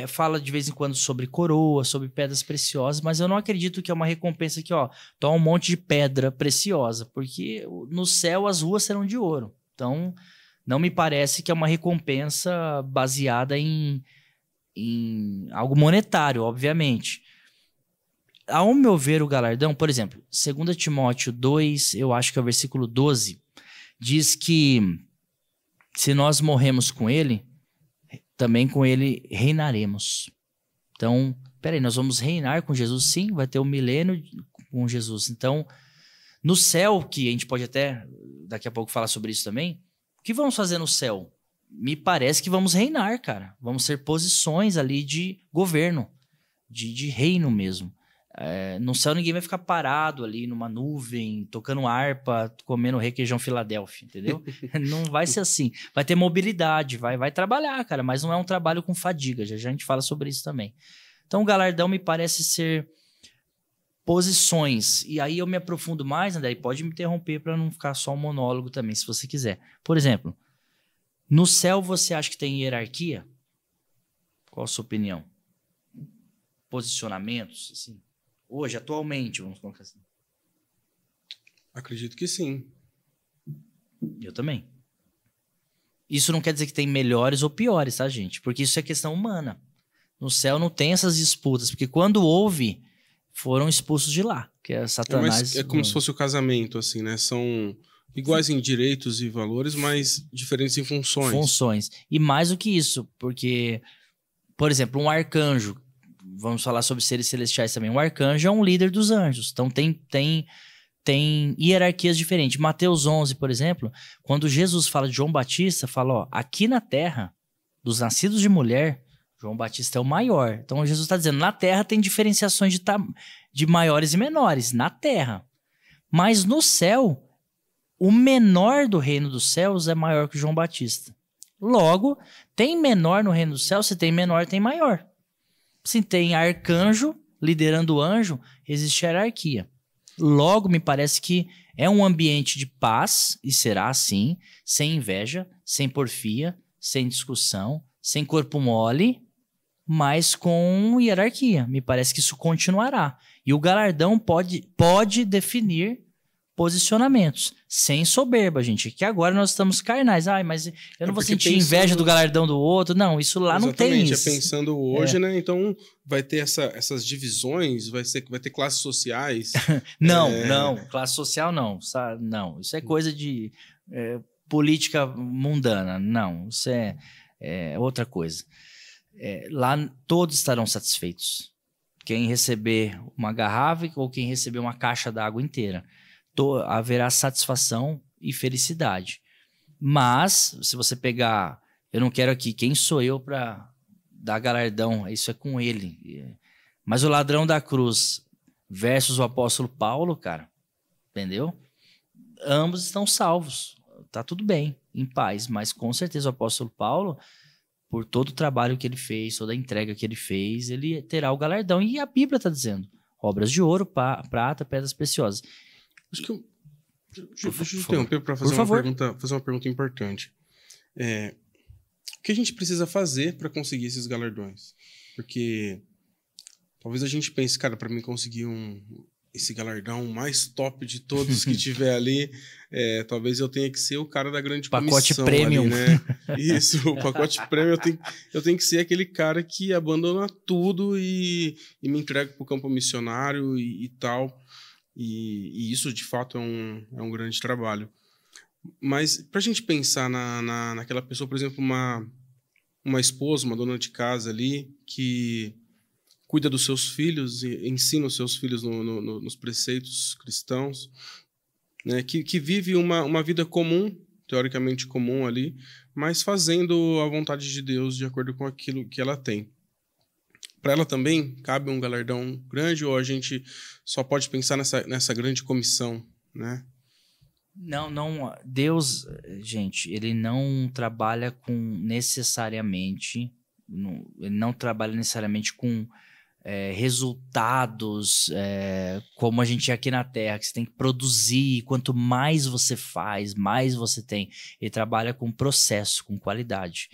fala de vez em quando sobre coroa, sobre pedras preciosas, mas eu não acredito que é uma recompensa que, toma um monte de pedra preciosa, porque no céu as ruas serão de ouro. Então, não me parece que é uma recompensa baseada em algo monetário, obviamente. Ao meu ver, o galardão, por exemplo, 2 Timóteo 2, eu acho que é o versículo 12, diz que se nós morremos com ele, também com ele reinaremos. Então, peraí, nós vamos reinar com Jesus? Sim, vai ter um milênio com Jesus. Então, no céu, que a gente pode até daqui a pouco falar sobre isso também, o que vamos fazer no céu? Me parece que vamos reinar, cara. Vamos ser posições ali de governo, de reino mesmo. No céu ninguém vai ficar parado ali numa nuvem, tocando harpa, comendo requeijão Filadélfia, entendeu? Não vai ser assim. Vai ter mobilidade, vai trabalhar, cara, mas não é um trabalho com fadiga, já a gente fala sobre isso também. Então o galardão me parece ser posições, e aí eu me aprofundo mais, André, e pode me interromper para não ficar só um monólogo também, se você quiser. Por exemplo, no céu você acha que tem hierarquia? Qual a sua opinião? Posicionamentos, assim? Hoje, atualmente, vamos colocar assim. Acredito que sim. Eu também. Isso não quer dizer que tem melhores ou piores, tá, gente? Porque isso é questão humana. No céu não tem essas disputas, porque quando houve, foram expulsos de lá, que é Satanás. É como se fosse o casamento, assim, né? São iguais em direitos e valores, mas diferentes em funções. Funções. E mais do que isso, porque, por exemplo, um arcanjo, vamos falar sobre seres celestiais também. O arcanjo é um líder dos anjos. Então, tem hierarquias diferentes. Mateus 11, por exemplo, quando Jesus fala de João Batista, fala, aqui na terra, dos nascidos de mulher, João Batista é o maior. Então, Jesus está dizendo, na terra tem diferenciações de maiores e menores, na terra. Mas no céu, o menor do reino dos céus é maior que João Batista. Logo, tem menor no reino dos céus, se tem menor, tem maior. Se tem arcanjo liderando o anjo, existe hierarquia. Logo, me parece que é um ambiente de paz, e será assim, sem inveja, sem porfia, sem discussão, sem corpo mole, mas com hierarquia. Me parece que isso continuará. E o galardão pode definir posicionamentos, sem soberba, gente. Que agora nós estamos carnais. Mas eu não vou sentir inveja do galardão do outro. Não, isso lá não tem isso. Pensando hoje, né? Então vai ter essas divisões, vai ter classes sociais. Não, classe social não. Não, isso é coisa de política mundana. Não, isso é outra coisa. Lá todos estarão satisfeitos. Quem receber uma garrafa ou quem receber uma caixa d'água inteira. Haverá satisfação e felicidade. Mas, se você pegar... Eu não quero aqui... Quem sou eu para dar galardão, isso é com ele. Mas o ladrão da cruz versus o apóstolo Paulo, cara, entendeu? Ambos estão salvos, tá tudo bem, em paz, mas com certeza o apóstolo Paulo, por todo o trabalho que ele fez, toda a entrega que ele fez, ele terá o galardão. E a Bíblia está dizendo, obras de ouro, prata, pedras preciosas. Acho que deixa eu interromper para fazer uma pergunta importante. O que a gente precisa fazer para conseguir esses galardões? Porque talvez a gente pense, cara, para mim conseguir esse galardão mais top de todos que tiver ali, talvez eu tenha que ser o cara da grande pacote comissão. Premium. Ali, né? Isso, o pacote Premium, eu tenho que ser aquele cara que abandona tudo e me entrega para o campo missionário e tal. E isso, de fato, é um grande trabalho. Mas para a gente pensar naquela pessoa, por exemplo, uma esposa, uma dona de casa ali, que cuida dos seus filhos e ensina os seus filhos nos preceitos cristãos, né? Que vive uma vida comum, teoricamente comum ali, mas fazendo a vontade de Deus de acordo com aquilo que ela tem. Para ela também cabe um galardão grande, ou a gente só pode pensar nessa grande comissão, né? Não, Deus, gente, ele não trabalha com necessariamente, ele não trabalha necessariamente com resultados como a gente é aqui na Terra, que você tem que produzir, e quanto mais você faz, mais você tem. Ele trabalha com processo, com qualidade.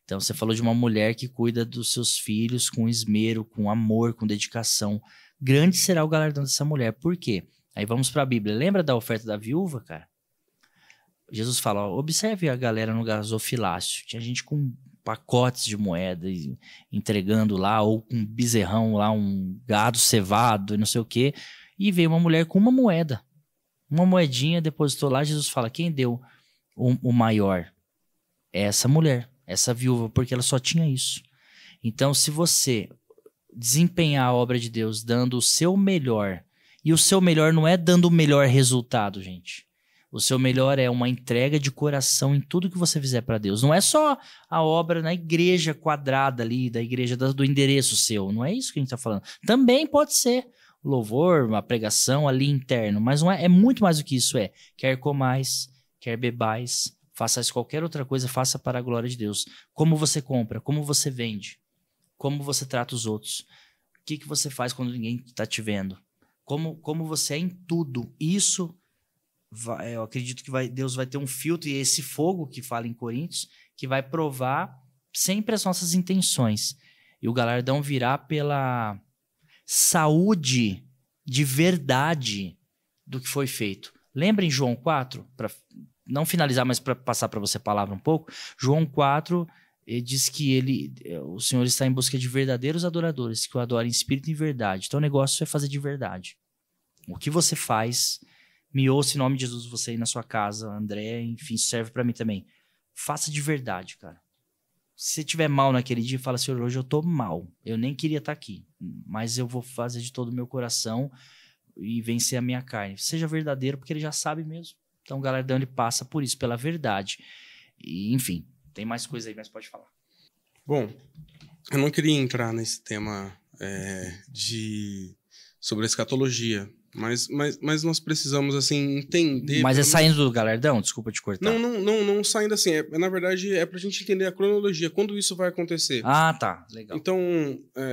Então, você falou de uma mulher que cuida dos seus filhos com esmero, com amor, com dedicação. Grande será o galardão dessa mulher. Por quê? Aí vamos para a Bíblia. Lembra da oferta da viúva, cara? Jesus fala, observe a galera no gasofilácio. Tinha gente com pacotes de moeda entregando lá, ou com um bezerrão lá, um gado cevado e não sei o quê. E veio uma mulher com uma moeda. Uma moedinha, depositou lá. Jesus fala, quem deu o maior? É essa mulher. Essa viúva, porque ela só tinha isso. Então, se você desempenhar a obra de Deus dando o seu melhor, e o seu melhor não é dando o melhor resultado, gente. O seu melhor é uma entrega de coração em tudo que você fizer para Deus. Não é só a obra na igreja quadrada ali, da igreja do endereço seu. Não é isso que a gente está falando. Também pode ser louvor, uma pregação ali interno, mas não é muito mais do que isso. Quer comais, quer bebais, façais qualquer outra coisa, faça para a glória de Deus. Como você compra, como você vende, como você trata os outros, o que você faz quando ninguém está te vendo, como você é em tudo. Isso, eu acredito que Deus vai ter um filtro, e esse fogo que fala em Coríntios, que vai provar sempre as nossas intenções. E o galardão virá pela saúde de verdade do que foi feito. Lembra em João 4, para não finalizar, mas para passar para você a palavra um pouco, João 4 diz que o Senhor está em busca de verdadeiros adoradores, que o adorem em espírito e em verdade. Então o negócio é fazer de verdade. O que você faz, me ouça em nome de Jesus, você aí na sua casa, André, enfim, serve para mim também. Faça de verdade, cara. Se você estiver mal naquele dia, fala, Senhor, hoje eu tô mal, eu nem queria estar aqui, mas eu vou fazer de todo o meu coração e vencer a minha carne. Seja verdadeiro, porque ele já sabe mesmo. Então o galardão ele passa por isso, pela verdade. E, enfim, tem mais coisa aí, mas pode falar. Bom, eu não queria entrar nesse tema sobre a escatologia, mas nós precisamos assim entender... Mas saindo do galardão? Desculpa te cortar. Não saindo assim. Na verdade, é pra gente entender a cronologia, quando isso vai acontecer. Ah, tá. Legal. Então,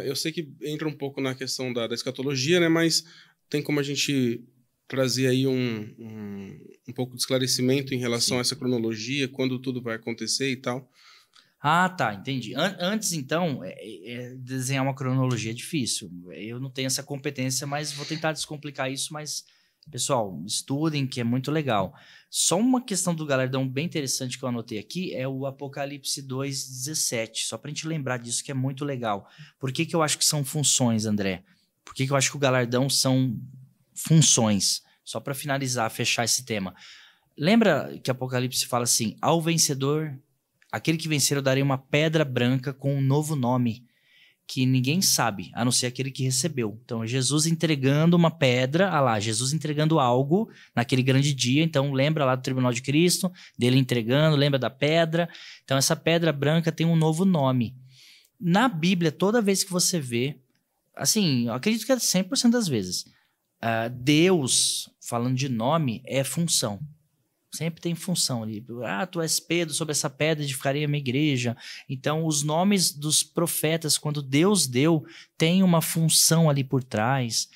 eu sei que entra um pouco na questão da escatologia, né? Mas tem como a gente trazer aí um pouco de esclarecimento em relação a essa cronologia, quando tudo vai acontecer e tal. Ah, tá, entendi. Antes, então, desenhar uma cronologia é difícil. Eu não tenho essa competência, mas vou tentar descomplicar isso. Mas, pessoal, estudem, que é muito legal. Só uma questão do galardão bem interessante que eu anotei aqui é o Apocalipse 2:17. Só para a gente lembrar disso, que é muito legal. Por que eu acho que são funções, André? Por que eu acho que o galardão são funções? Só para finalizar, fechar esse tema. Lembra que Apocalipse fala assim, ao vencedor... Aquele que vencer eu darei uma pedra branca com um novo nome, que ninguém sabe, a não ser aquele que recebeu. Então, Jesus entregando uma pedra, Jesus entregando algo naquele grande dia. Então, lembra lá do tribunal de Cristo, dele entregando, lembra da pedra. Então, essa pedra branca tem um novo nome. Na Bíblia, toda vez que você vê, assim, eu acredito que é 100% das vezes, Deus, falando de nome, é função. Sempre tem função ali. Tu és Pedro, sobre essa pedra edificarei a minha igreja. Então, os nomes dos profetas, quando Deus deu, tem uma função ali por trás.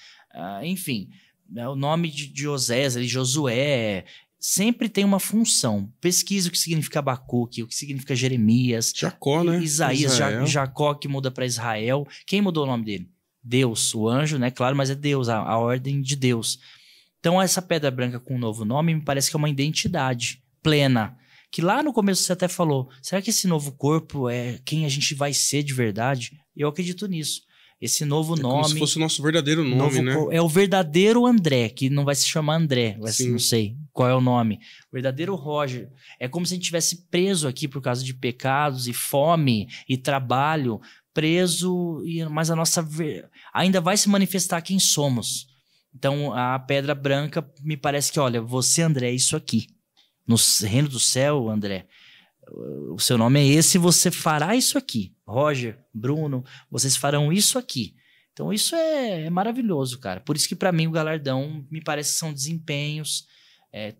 Enfim, o nome de Osés, ali, Josué, sempre tem uma função. Pesquisa o que significa Abacuque, o que significa Jeremias. Jacó, né? Isaías, Jacó que muda para Israel. Quem mudou o nome dele? Deus, o anjo, né? Claro, mas é Deus, a ordem de Deus. Então, essa pedra branca com um novo nome me parece que é uma identidade plena. Que lá no começo você até falou, será que esse novo corpo é quem a gente vai ser de verdade? Eu acredito nisso. Esse novo nome... Como se fosse o nosso verdadeiro nome, né? É o verdadeiro André, que não vai se chamar André, não sei qual é o nome. O verdadeiro Roger. É como se a gente estivesse preso aqui por causa de pecados e fome e trabalho. Preso, mas a nossa... ainda vai se manifestar quem somos. Então, a pedra branca me parece que, olha, você, André, é isso aqui. No reino do céu, André, o seu nome é esse e você fará isso aqui. Roger, Bruno, vocês farão isso aqui. Então, isso é maravilhoso, cara. Por isso que, para mim, o galardão me parece que são desempenhos.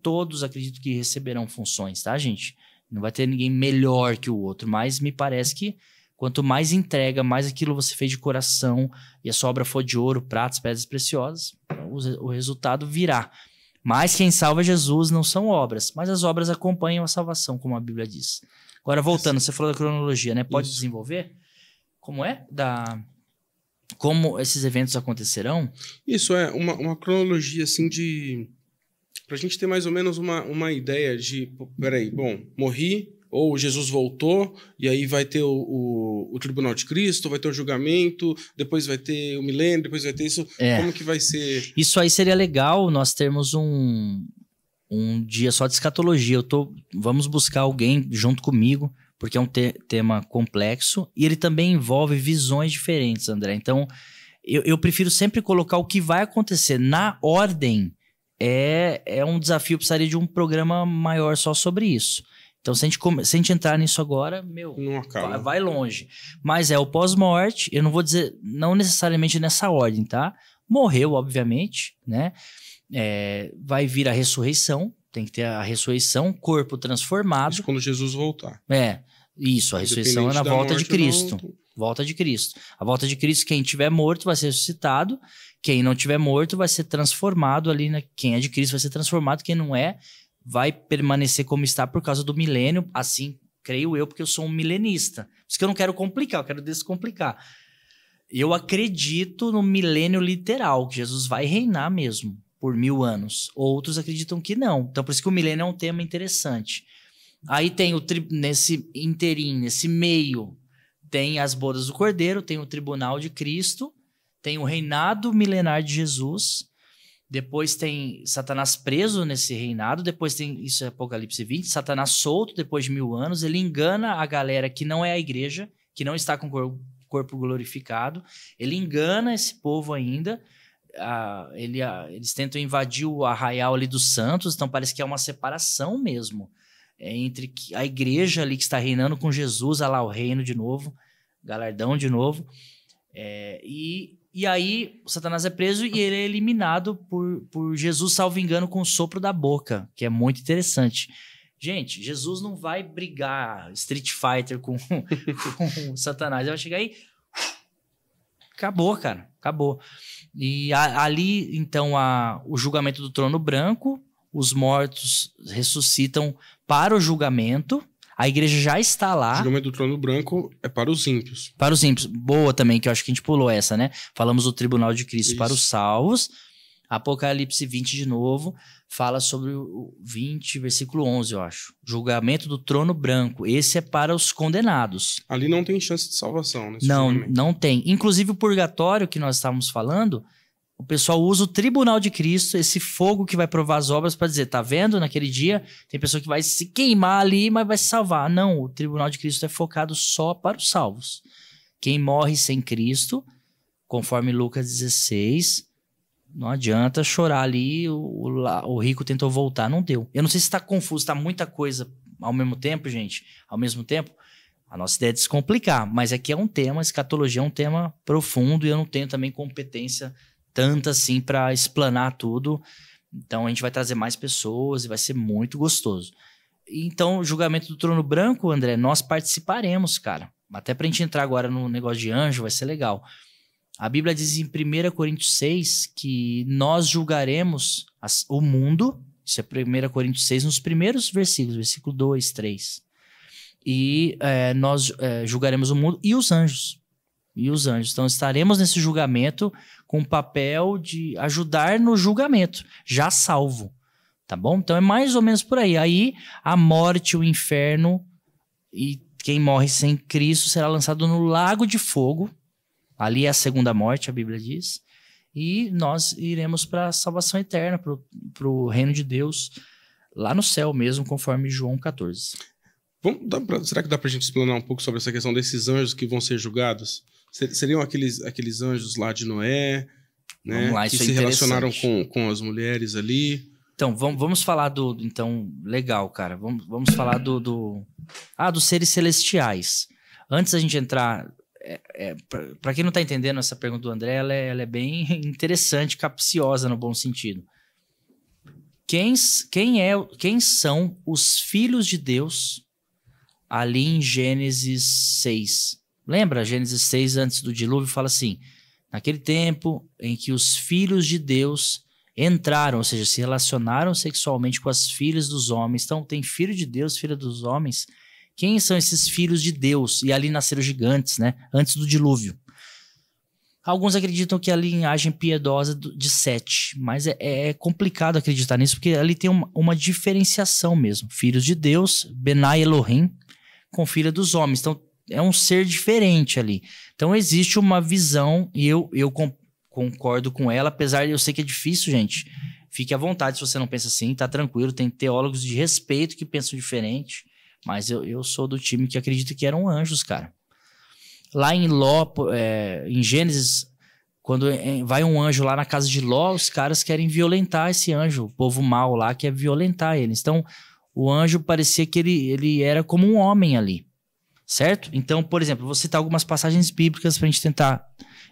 Todos acredito que receberão funções, tá, gente? Não vai ter ninguém melhor que o outro, mas me parece que quanto mais entrega, mais aquilo você fez de coração e a sua obra for de ouro, pratos, pedras preciosas, o resultado virá. Mas quem salva Jesus não são obras, mas as obras acompanham a salvação, como a Bíblia diz. Agora, voltando, você falou da cronologia, né? Pode desenvolver? Como é? Como esses eventos acontecerão? Isso, uma cronologia, assim, pra gente ter mais ou menos uma ideia de... Peraí, morri... Ou Jesus voltou, e aí vai ter o tribunal de Cristo, vai ter o julgamento, depois vai ter o milênio, depois vai ter isso. Como que vai ser? Isso aí seria legal, nós termos um dia só de escatologia. Vamos buscar alguém junto comigo, porque é um tema complexo, e ele também envolve visões diferentes, André. Então, eu prefiro sempre colocar o que vai acontecer na ordem. É um desafio, precisaria de um programa maior só sobre isso. Então, se a gente entrar nisso agora, não acaba. Vai longe. Mas o pós-morte, eu não vou dizer, não necessariamente nessa ordem, tá? Morreu, obviamente, né? Vai vir a ressurreição, tem que ter a ressurreição, corpo transformado. Isso quando Jesus voltar. Isso, a ressurreição é na volta de Cristo. Volta de Cristo. A volta de Cristo, quem tiver morto vai ser ressuscitado, quem não tiver morto vai ser transformado ali, quem é de Cristo vai ser transformado, quem não é, vai permanecer como está por causa do milênio, assim, creio eu, porque eu sou um milenista. Por isso que eu não quero complicar, eu quero descomplicar. Eu acredito no milênio literal, que Jesus vai reinar mesmo por 1000 anos. Outros acreditam que não. Então, por isso que o milênio é um tema interessante. Aí tem nesse inteirinho, nesse meio, tem as bodas do Cordeiro, tem o tribunal de Cristo, tem o reinado milenar de Jesus. Depois tem Satanás preso nesse reinado, depois tem, isso é Apocalipse 20, Satanás solto depois de 1000 anos, ele engana a galera que não é a igreja, que não está com o corpo glorificado, ele engana esse povo ainda, eles tentam invadir o arraial ali dos santos, então parece que é uma separação mesmo, entre a igreja ali que está reinando com Jesus, lá o reino de novo, galardão de novo, e aí, o Satanás é preso e ele é eliminado por Jesus, salvo engano, com o sopro da boca, que é muito interessante. Gente, Jesus não vai brigar Street Fighter com Satanás. Ele vai chegar aí... Acabou, cara. Acabou. E ali, então, o julgamento do trono branco, os mortos ressuscitam para o julgamento... A igreja já está lá. O julgamento do trono branco é para os ímpios. Para os ímpios. Boa também, que eu acho que a gente pulou essa, né? Falamos do tribunal de Cristo para os salvos. Apocalipse 20 de novo fala sobre o 20, versículo 11, eu acho. Julgamento do trono branco. Esse é para os condenados. Ali não tem chance de salvação, né? Não tem. Inclusive o purgatório que nós estávamos falando, o pessoal usa o tribunal de Cristo, esse fogo que vai provar as obras para dizer, tá vendo? Naquele dia tem pessoa que vai se queimar ali, mas vai se salvar. Não, o tribunal de Cristo é focado só para os salvos. Quem morre sem Cristo, conforme Lucas 16, não adianta chorar ali, o rico tentou voltar, não deu. Eu não sei se está confuso, está muita coisa ao mesmo tempo, gente, ao mesmo tempo. A nossa ideia é descomplicar, mas aqui é um tema, escatologia é um tema profundo e eu não tenho também competência tanta assim para explanar tudo. Então a gente vai trazer mais pessoas e vai ser muito gostoso. Então, o julgamento do trono branco, André, nós participaremos, cara. Até pra gente entrar agora no negócio de anjo, vai ser legal. A Bíblia diz em 1 Coríntios 6 que nós julgaremos o mundo, isso é 1 Coríntios 6, nos primeiros versículos, versículo 2, 3. E nós julgaremos o mundo e os anjos. E os anjos. Então, estaremos nesse julgamento com o papel de ajudar no julgamento, já salvo. Tá bom? Então é mais ou menos por aí. Aí a morte, o inferno e quem morre sem Cristo será lançado no lago de fogo. Ali é a segunda morte, a Bíblia diz. E nós iremos para a salvação eterna, para o reino de Deus, lá no céu mesmo, conforme João 14. Será que dá para a gente explanar um pouco sobre essa questão desses anjos que vão ser julgados? Seriam aqueles anjos lá de Noé, né? Vamos lá, que isso se é relacionaram com as mulheres ali? Então, vamos falar Então, legal, cara. Vamos falar dos seres celestiais. Antes da gente entrar... para quem não está entendendo essa pergunta do André, ela é bem interessante, capciosa no bom sentido. Quem são os filhos de Deus ali em Gênesis 6? Lembra? Gênesis 6, antes do dilúvio, fala assim: naquele tempo em que os filhos de Deus entraram, ou seja, se relacionaram sexualmente com as filhas dos homens. Então, tem filho de Deus, filha dos homens. Quem são esses filhos de Deus? E ali nasceram gigantes, né? Antes do dilúvio. Alguns acreditam que é a linhagem piedosa de Sete, mas é complicado acreditar nisso, porque ali tem uma diferenciação mesmo. Filhos de Deus, Benai Elohim, com filha dos homens. Então, é um ser diferente ali. Então, existe uma visão, e eu concordo com ela, apesar de eu sei que é difícil, gente. Fique à vontade se você não pensa assim, tá tranquilo. Tem teólogos de respeito que pensam diferente, mas eu sou do time que acredita que eram anjos, cara. Lá em Ló, em Gênesis, quando vai um anjo lá na casa de Ló, os caras querem violentar esse anjo, o povo mau lá quer violentar eles. Então, o anjo parecia que ele era como um homem ali, certo? Então, por exemplo, vou citar algumas passagens bíblicas pra gente tentar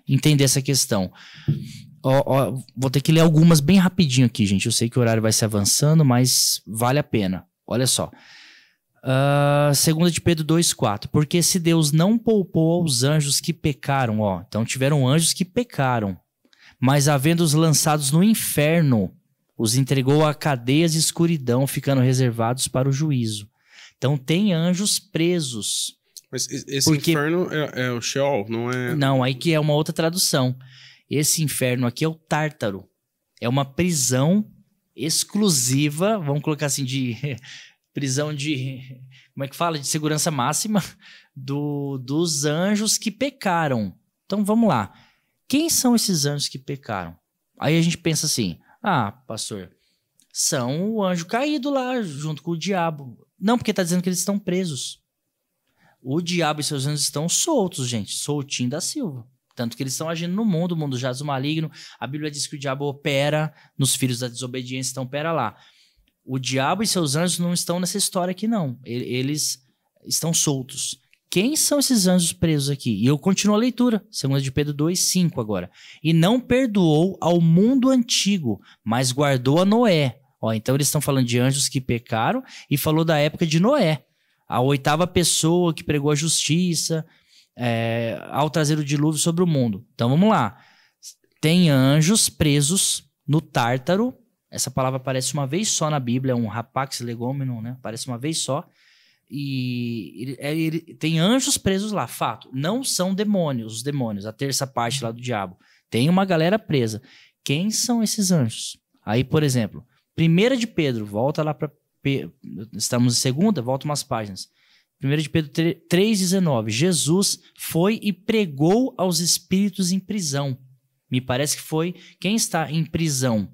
entender essa questão. Vou ter que ler algumas bem rapidinho aqui, gente. Eu sei que o horário vai se avançando, mas vale a pena. Olha só. 2 de Pedro 2,4. Porque se Deus não poupou aos anjos que pecaram, então tiveram anjos que pecaram, mas havendo-os lançados no inferno, os entregou a cadeias de escuridão, ficando reservados para o juízo. Então tem anjos presos. Mas esse inferno é o Sheol, não é? Não, aí que é uma outra tradução. Esse inferno aqui é o Tártaro. É uma prisão exclusiva, vamos colocar assim, de prisão de... Como é que fala? De segurança máxima dos anjos que pecaram. Então vamos lá. Quem são esses anjos que pecaram? Aí a gente pensa assim, pastor, são o anjo caído lá junto com o diabo. Não, porque está dizendo que eles estão presos. O diabo e seus anjos estão soltos, gente. Soltinho da Silva. Tanto que eles estão agindo no mundo, o mundo jaz do maligno. A Bíblia diz que o diabo opera nos filhos da desobediência, então opera lá. O diabo e seus anjos não estão nessa história aqui, não. Eles estão soltos. Quem são esses anjos presos aqui? E eu continuo a leitura. 2 de Pedro 2,5 agora. E não perdoou ao mundo antigo, mas guardou a Noé. Então eles estão falando de anjos que pecaram e falou da época de Noé. A 8ª pessoa que pregou a justiça ao trazer o dilúvio sobre o mundo. Então vamos lá. Tem anjos presos no Tártaro. Essa palavra aparece uma vez só na Bíblia, é um rapax legomenon, né? Aparece uma vez só. E ele tem anjos presos lá, fato. Não são demônios, os demônios, a terça parte lá do diabo. Tem uma galera presa. Quem são esses anjos? Aí, por exemplo, 1 de Pedro, volta lá para... Estamos em 2ª, volta umas páginas. 1 de Pedro 3,19. Jesus foi e pregou aos espíritos em prisão. Me parece que foi quem está em prisão.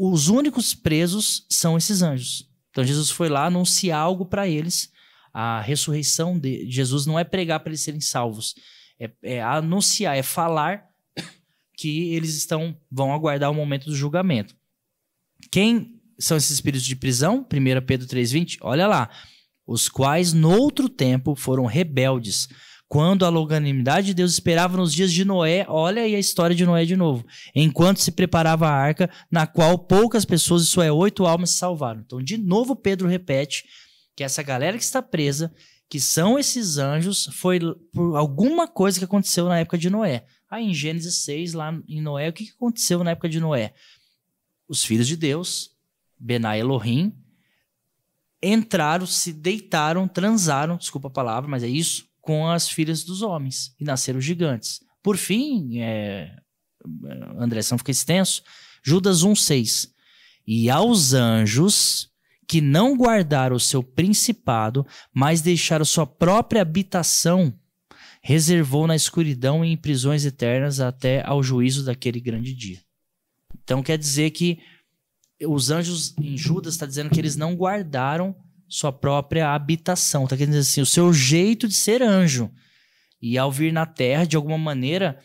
Os únicos presos são esses anjos. Então Jesus foi lá anunciar algo para eles. A ressurreição de Jesus não é pregar para eles serem salvos. É anunciar, é falar que eles vão aguardar o momento do julgamento. Quem são esses espíritos de prisão? 1 Pedro 3,20. Olha lá. os quais noutro tempo foram rebeldes, quando a longanimidade de Deus esperava nos dias de Noé. Olha aí a história de Noé de novo. Enquanto se preparava a arca, na qual poucas pessoas, isso é, 8 almas, se salvaram. Então, de novo, Pedro repete que essa galera que está presa, que são esses anjos, foi por alguma coisa que aconteceu na época de Noé. Aí em Gênesis 6, lá em Noé, o que aconteceu na época de Noé? Os filhos de Deus, Benai Elohim, entraram, se deitaram, transaram, desculpa a palavra, mas é isso, com as filhas dos homens, e nasceram gigantes. Por fim, André, se não fica extenso, Judas 1,6. E aos anjos que não guardaram o seu principado, mas deixaram sua própria habitação, reservou na escuridão e em prisões eternas até ao juízo daquele grande dia. Então quer dizer que os anjos em Judas está dizendo que eles não guardaram sua própria habitação. Está querendo dizer assim, o seu jeito de ser anjo. E ao vir na Terra, de alguma maneira,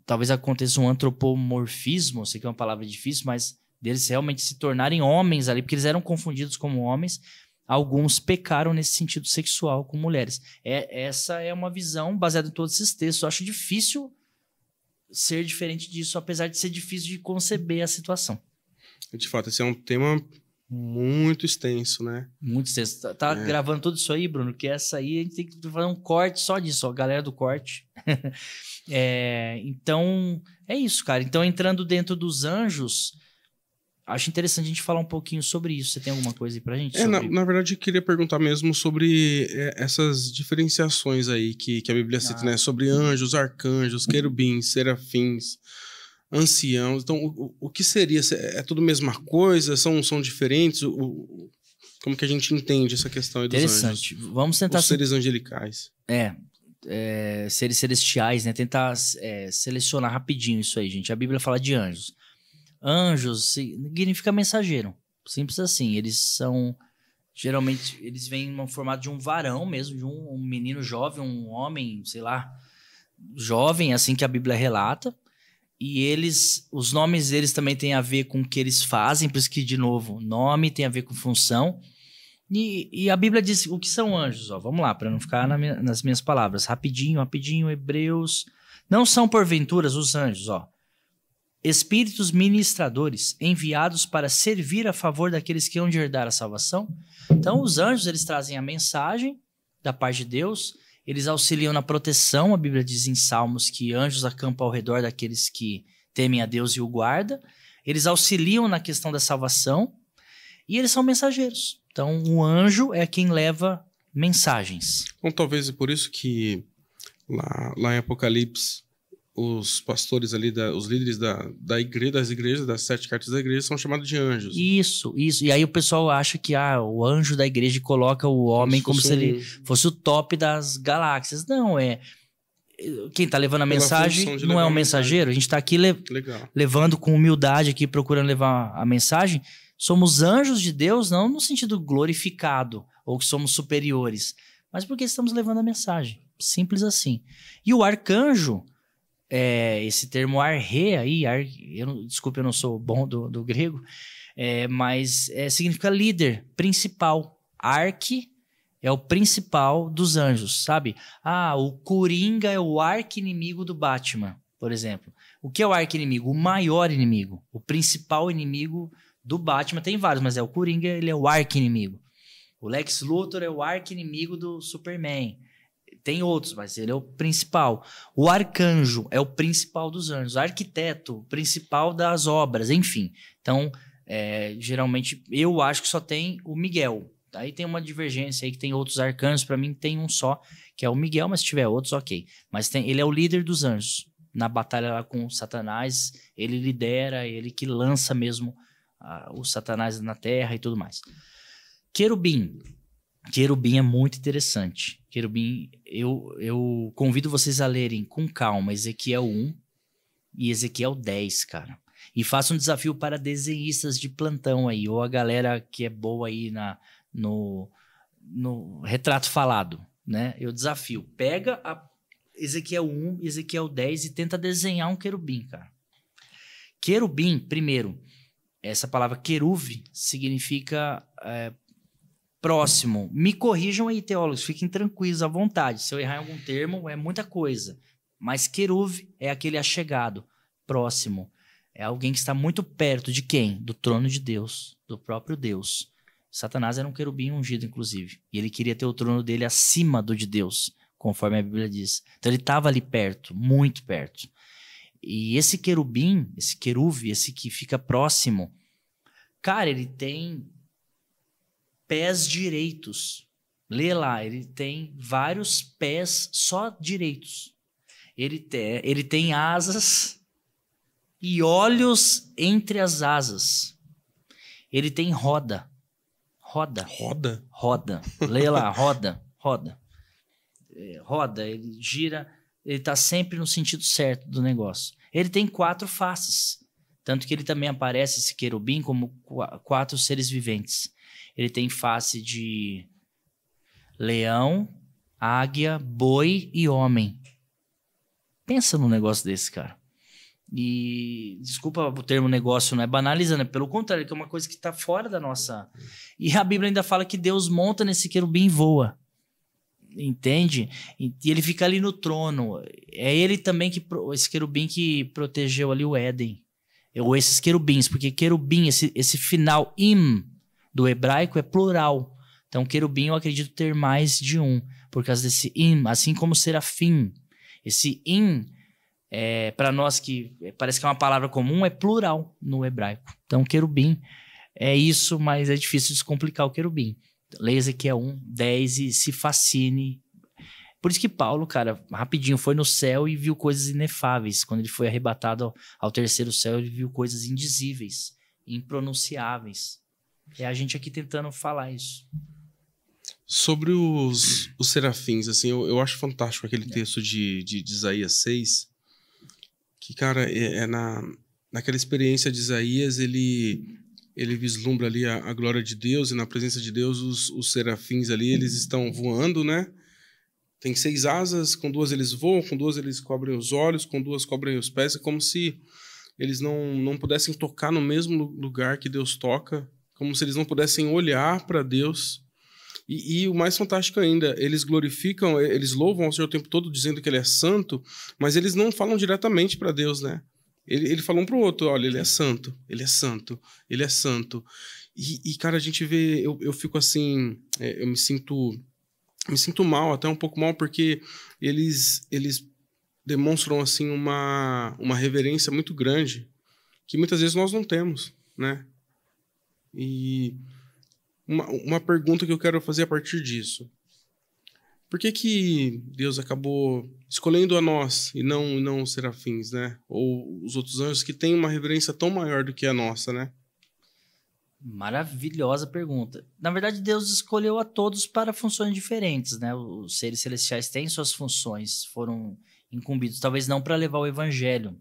talvez aconteça um antropomorfismo, sei que é uma palavra difícil, mas deles realmente se tornarem homens ali, porque eles eram confundidos como homens. Alguns pecaram nesse sentido sexual com mulheres. Essa é uma visão baseada em todos esses textos. Eu acho difícil ser diferente disso, apesar de ser difícil de conceber a situação. De fato, esse é um tema muito extenso, né? Muito extenso. Tá gravando tudo isso aí, Bruno? Que essa aí a gente tem que fazer um corte só disso, ó, galera do corte. Então, é isso, cara. Então, entrando dentro dos anjos, acho interessante a gente falar um pouquinho sobre isso. Você tem alguma coisa aí pra gente? Na verdade, eu queria perguntar mesmo sobre essas diferenciações aí que a Bíblia cita, né? Sobre anjos, arcanjos, querubins, serafins, anciãos. Então, o que seria? É tudo a mesma coisa? São diferentes? Como que a gente entende essa questão aí dos anjos? Interessante. Vamos tentar... Os seres angelicais. Seres celestiais, né? Tentar selecionar rapidinho isso aí, gente. A Bíblia fala de anjos. Anjos significa mensageiro. Simples assim. Eles são... Geralmente, eles vêm no formato de um varão mesmo, de um menino jovem, um homem, sei lá, jovem, assim que a Bíblia relata. E os nomes deles também têm a ver com o que eles fazem, por isso que, de novo, nome tem a ver com função. E a Bíblia diz o que são anjos, ó. Vamos lá, para não ficar nas minhas palavras. Rapidinho, Hebreus. Não são porventura os anjos, ó. Espíritos ministradores enviados para servir a favor daqueles que hão de herdar a salvação. Então, os anjos, eles trazem a mensagem da parte de Deus. Eles auxiliam na proteção, a Bíblia diz em Salmos que anjos acampam ao redor daqueles que temem a Deus e o guardam. Eles auxiliam na questão da salvação e eles são mensageiros. Então, o anjo é quem leva mensagens. Então, talvez é por isso que lá em Apocalipse, os pastores ali, os líderes das igrejas, das 7 cartas da igreja, são chamados de anjos. Isso. E aí o pessoal acha que o anjo da igreja coloca o homem como se ele fosse o top das galáxias. Não, quem está levando a mensagem não é um mensageiro. A gente está aqui levando com humildade, aqui procurando levar a mensagem. Somos anjos de Deus, não no sentido glorificado, ou que somos superiores, mas porque estamos levando a mensagem. Simples assim. E o arcanjo... esse termo arre aí, desculpe, eu não sou bom do grego, mas significa líder, principal. Arque é o principal dos anjos, sabe? O Coringa é o arqui-inimigo do Batman, por exemplo. O que é o arqui-inimigo? O maior inimigo, o principal inimigo do Batman. Tem vários, mas o Coringa, ele é o arqui-inimigo. O Lex Luthor é o arqui-inimigo do Superman. Tem outros, mas ele é o principal. O arcanjo é o principal dos anjos. O arquiteto, o principal das obras, enfim. Então, geralmente, eu acho que só tem o Miguel. Aí tem uma divergência aí que tem outros arcanjos. Para mim, tem um só, que é o Miguel, mas se tiver outros, ok. Mas ele é o líder dos anjos. Na batalha lá com o Satanás, ele lidera, ele que lança mesmo o Satanás na terra e tudo mais. Querubim é muito interessante. Querubim, eu convido vocês a lerem com calma Ezequiel 1 e Ezequiel 10, cara. E faça um desafio para desenhistas de plantão aí, ou a galera que é boa aí no retrato falado, né? Eu desafio. Pega Ezequiel 1 e Ezequiel 10 e tenta desenhar um querubim, cara. Querubim, primeiro, essa palavra queruve significa... próximo. Me corrijam aí, teólogos, fiquem tranquilos, à vontade. Se eu errar em algum termo, é muita coisa. Mas queruv é aquele achegado, próximo. É alguém que está muito perto de quem? Do trono de Deus, do próprio Deus. Satanás era um querubim ungido, inclusive. E ele queria ter o trono dele acima do de Deus, conforme a Bíblia diz. Então ele estava ali perto, muito perto. E esse querubim, esse queruv, esse que fica próximo, cara, ele tem pés direitos. Lê lá, ele tem vários pés só direitos. Ele tem asas e olhos entre as asas. Ele tem roda. Roda? Roda. Lê lá, roda. Roda, ele gira, ele está sempre no sentido certo do negócio. Ele tem 4 faces. Tanto que ele também aparece, esse querubim, como 4 seres viventes. Ele tem face de leão, águia, boi e homem. Pensa num negócio desse, cara. E, desculpa o termo negócio, não é banalizando, é pelo contrário, que é uma coisa que está fora da nossa... E a Bíblia ainda fala que Deus monta nesse querubim e voa. Entende? E ele fica ali no trono. É ele também, esse querubim que protegeu ali o Éden. Ou esses querubins, porque querubim, esse final im do hebraico é plural. Então, querubim eu acredito ter mais de um, por causa desse im, assim como serafim. Esse im, para nós que parece que é uma palavra comum, é plural no hebraico. Então, querubim é isso, mas é difícil descomplicar o querubim. Leia Ezequiel 1:10 e se fascine. Por isso que Paulo, cara, rapidinho, foi no céu e viu coisas inefáveis. Quando ele foi arrebatado ao terceiro céu, ele viu coisas indizíveis, impronunciáveis. É a gente aqui tentando falar isso. Sobre os serafins, assim, eu acho fantástico aquele texto de Isaías 6, que, cara, naquela experiência de Isaías, ele vislumbra ali a glória de Deus, e na presença de Deus os serafins ali, eles estão voando, né? Tem 6 asas, com 2 eles voam, com 2 eles cobrem os olhos, com 2 cobrem os pés. É como se eles não pudessem tocar no mesmo lugar que Deus toca, como se eles não pudessem olhar para Deus. E o mais fantástico ainda, eles glorificam, eles louvam ao Senhor o tempo todo dizendo que Ele é santo, mas eles não falam diretamente para Deus, né? Ele fala um para o outro, olha, Ele é santo, Ele é santo, Ele é santo. E cara, a gente vê, eu fico assim, eu me sinto mal, até um pouco mal, porque eles demonstram assim uma reverência muito grande, que muitas vezes nós não temos, né? E uma pergunta que eu quero fazer a partir disso: por que Deus acabou escolhendo a nós e não os serafins, né? Ou os outros anjos que têm uma reverência tão maior do que a nossa, né? Maravilhosa pergunta. Na verdade, Deus escolheu a todos para funções diferentes, né? Os seres celestiais têm suas funções, foram incumbidos, talvez não para levar o evangelho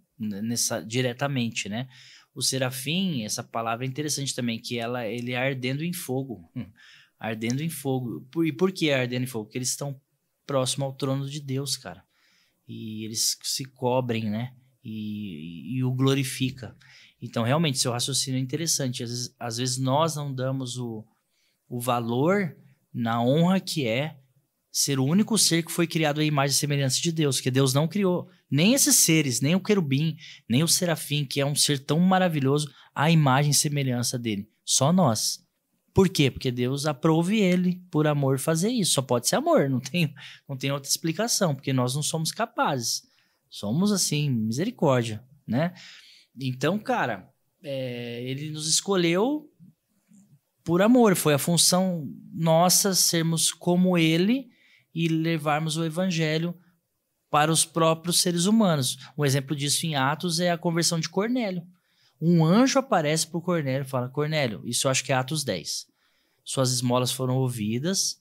diretamente, né? O serafim, essa palavra é interessante também, que ele é ardendo em fogo. Ardendo em fogo. E por que ardendo em fogo? Porque eles estão próximo ao trono de Deus, cara. E eles se cobrem, né? E o glorifica. Então, realmente, seu raciocínio é interessante. Às vezes nós não damos o valor na honra que é ser o único ser que foi criado à imagem e semelhança de Deus, que Deus não criou nem esses seres, nem o querubim, nem o serafim, que é um ser tão maravilhoso, à imagem e semelhança dele. Só nós. Por quê? Porque Deus aprove ele, por amor, fazer isso. Só pode ser amor, não tem outra explicação, porque nós não somos capazes. Somos, assim, misericórdia, né? Então, cara, ele nos escolheu por amor. Foi a função nossa sermos como ele e levarmos o evangelho para os próprios seres humanos. Um exemplo disso em Atos é a conversão de Cornélio. Um anjo aparece para o Cornélio e fala: Cornélio, isso eu acho que é Atos 10. Suas esmolas foram ouvidas,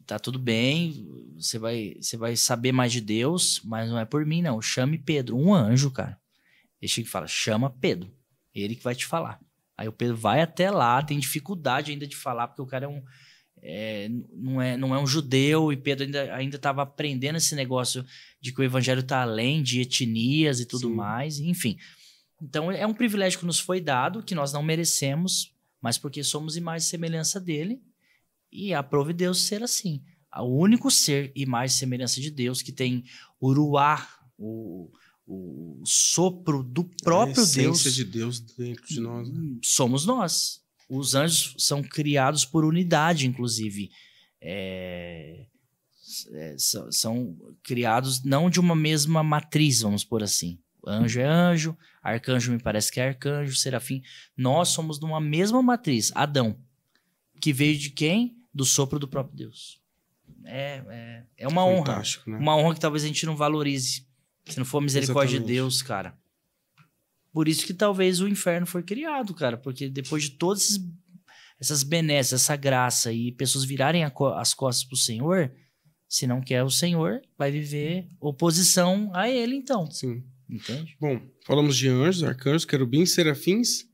tá tudo bem, você vai saber mais de Deus, mas não é por mim, não. Chame Pedro, um anjo, cara. Ele chega e fala: chama Pedro, ele que vai te falar. Aí o Pedro vai até lá, tem dificuldade ainda de falar, porque o cara não é um judeu, e Pedro ainda estava aprendendo esse negócio de que o evangelho está além de etnias e tudo mais, enfim. Então é um privilégio que nos foi dado, que nós não merecemos, mas porque somos imagem e semelhança dele, E aprove Deus ser assim. O único ser, imagem e semelhança de Deus, que tem o ruá, o sopro do próprio Deus. A essência de Deus dentro de nós. Né? Somos nós. Os anjos são criados por unidade, inclusive. São criados não de uma mesma matriz, vamos por assim. Anjo é anjo, arcanjo me parece que é arcanjo, serafim. Nós somos de uma mesma matriz, Adão, que veio de quem? Do sopro do próprio Deus. É uma honra. Né? Uma honra que talvez a gente não valorize. Se não for a misericórdia de Deus, cara. Por isso que talvez o inferno foi criado, cara. Porque depois de todas essas benesses, essa graça e pessoas virarem as costas pro Senhor, se não quer o Senhor, vai viver oposição a ele, então. Sim. Entende? Bom, falamos de anjos, arcanjos, querubins, serafins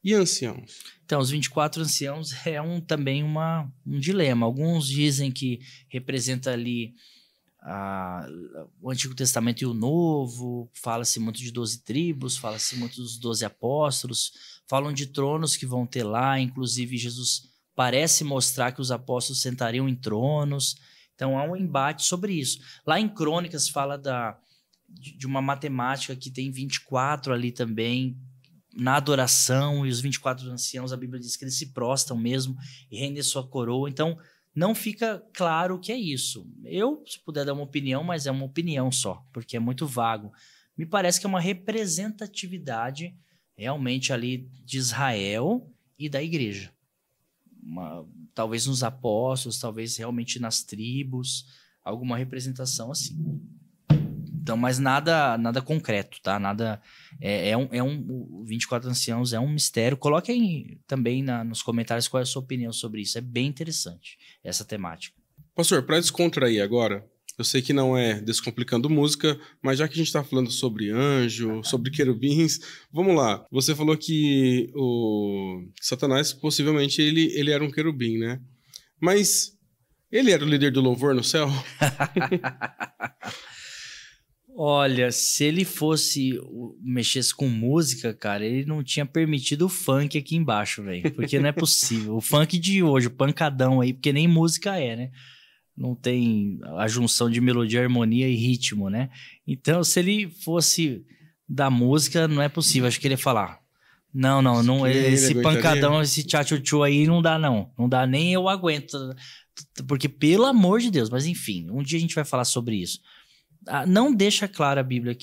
e anciãos. Então, os 24 anciãos é também um dilema. Alguns dizem que representa ali o Antigo Testamento e o Novo, fala-se muito de 12 tribos, fala-se muito dos 12 apóstolos, falam de tronos que vão ter lá, inclusive Jesus parece mostrar que os apóstolos sentariam em tronos, então há um embate sobre isso. Lá em Crônicas fala de uma matemática que tem 24 ali também, na adoração, e os 24 anciãos, a Bíblia diz que eles se prostam mesmo e rendem sua coroa, então não fica claro o que é isso. Eu, se puder dar uma opinião, mas é uma opinião só, porque é muito vago. Me parece que é uma representatividade realmente ali de Israel e da igreja. Talvez nos apóstolos, talvez realmente nas tribos, alguma representação assim. Então, mas nada concreto, tá? Nada. O 24 anciãos é um mistério. Coloque aí também nos comentários qual é a sua opinião sobre isso. É bem interessante essa temática. Pastor, para descontrair agora, eu sei que não é descomplicando música, mas já que a gente está falando sobre anjo, sobre querubins, vamos lá. Você falou que o Satanás, possivelmente, ele era um querubim, né? Mas ele era o líder do louvor no céu? Olha, se ele mexesse com música, cara, ele não tinha permitido o funk aqui embaixo, velho. Porque não é possível. O funk de hoje, o pancadão aí, porque nem música é, né? Não tem a junção de melodia, harmonia e ritmo, né? Então, se ele fosse da música, não é possível. Acho que ele ia falar, não esse pancadão, esse tchá-tchu-tchu aí não dá, não. Não dá, nem eu aguento. Porque, pelo amor de Deus, mas enfim, um dia a gente vai falar sobre isso. Não deixa claro a Bíblia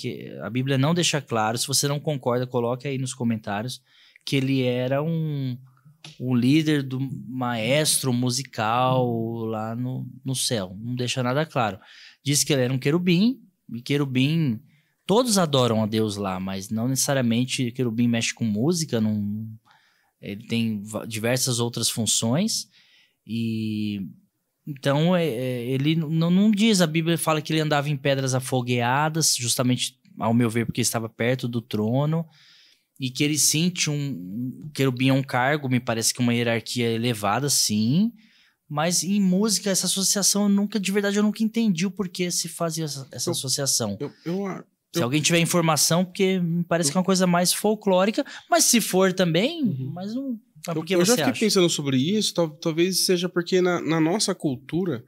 não deixa claro, se você não concorda, coloque aí nos comentários, que ele era um líder do maestro musical lá no céu, não deixa nada claro. Diz que ele era um querubim, e querubim, todos adoram a Deus lá, mas não necessariamente querubim mexe com música, ele tem diversas outras funções, então, ele não diz, a Bíblia fala que ele andava em pedras afogueadas, justamente, ao meu ver, porque estava perto do trono, e que ele sim tinha um querubim é um cargo, me parece que uma hierarquia elevada, sim, mas em música, essa associação, de verdade, eu nunca entendi o porquê se fazia essa associação. Se alguém tiver informação, porque me parece que é uma coisa mais folclórica, mas se for também, mas não... Eu já fiquei pensando sobre isso, talvez seja porque na nossa cultura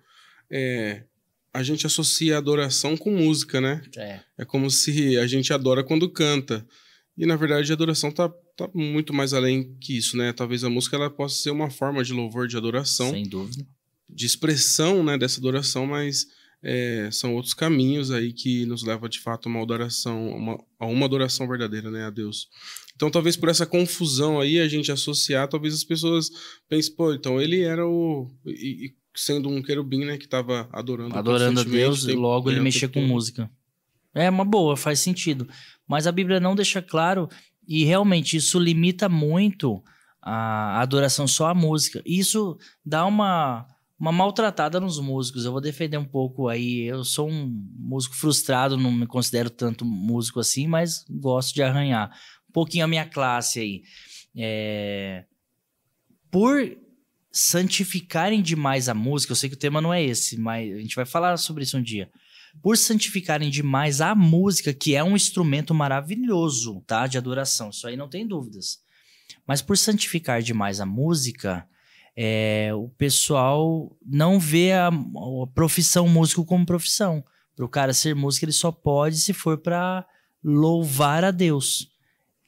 a gente associa a adoração com música, né? É como se a gente adora quando canta. E, na verdade, a adoração tá muito mais além que isso, né? Talvez a música ela possa ser uma forma de louvor, de adoração. Sem dúvida. De expressão, né, dessa adoração, mas são outros caminhos aí que nos levam, de fato, a uma adoração verdadeira, né, a Deus. Então, talvez por essa confusão aí, a gente associar, talvez as pessoas pensem, pô, então ele era sendo um querubim, né, que estava adorando a Deus, logo ele mexia com música. É uma boa, faz sentido. Mas a Bíblia não deixa claro, e realmente isso limita muito a adoração só à música. Isso dá uma maltratada nos músicos. Eu vou defender um pouco aí. Eu sou um músico frustrado, não me considero tanto músico assim, mas gosto de arranhar um pouquinho a minha classe aí. Por santificarem demais a música, eu sei que o tema não é esse, mas a gente vai falar sobre isso um dia. Por santificarem demais a música, que é um instrumento maravilhoso, tá? De adoração, isso aí não tem dúvidas. Mas por santificar demais a música, o pessoal não vê a profissão músico como profissão. Para o cara ser músico, ele só pode se for para louvar a Deus.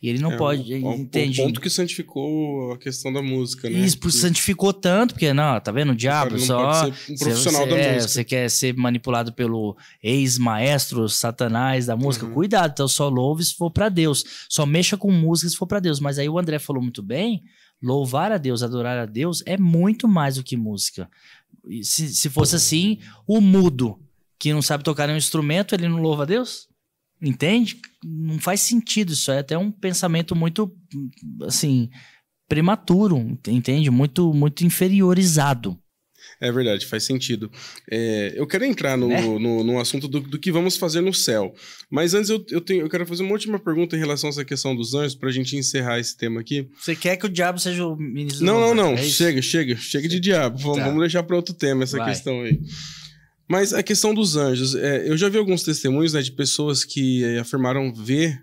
E ele não pode, entende? O ponto que santificou a questão da música, né? Isso, santificou tanto, porque, não, tá vendo? O diabo só... Pode ser um profissional da música. Você quer ser manipulado pelo ex-maestro Satanás da música? Cuidado, então só louve se for pra Deus. Só mexa com música se for pra Deus. Mas aí o André falou muito bem, louvar a Deus, adorar a Deus é muito mais do que música. Se fosse assim, o mudo, que não sabe tocar nenhum instrumento, ele não louva a Deus? Entende? Não faz sentido, isso é até um pensamento muito, assim, prematuro, entende? Muito, muito inferiorizado. É verdade, faz sentido. Eu quero entrar no assunto do que vamos fazer no céu. Mas antes eu quero fazer uma última pergunta em relação a essa questão dos anjos, pra gente encerrar esse tema aqui. Você quer que o diabo seja o ministro Não. Chega de diabo. Vamos deixar para outro tema essa questão aí. Mas a questão dos anjos, eu já vi alguns testemunhos, né, de pessoas que afirmaram ver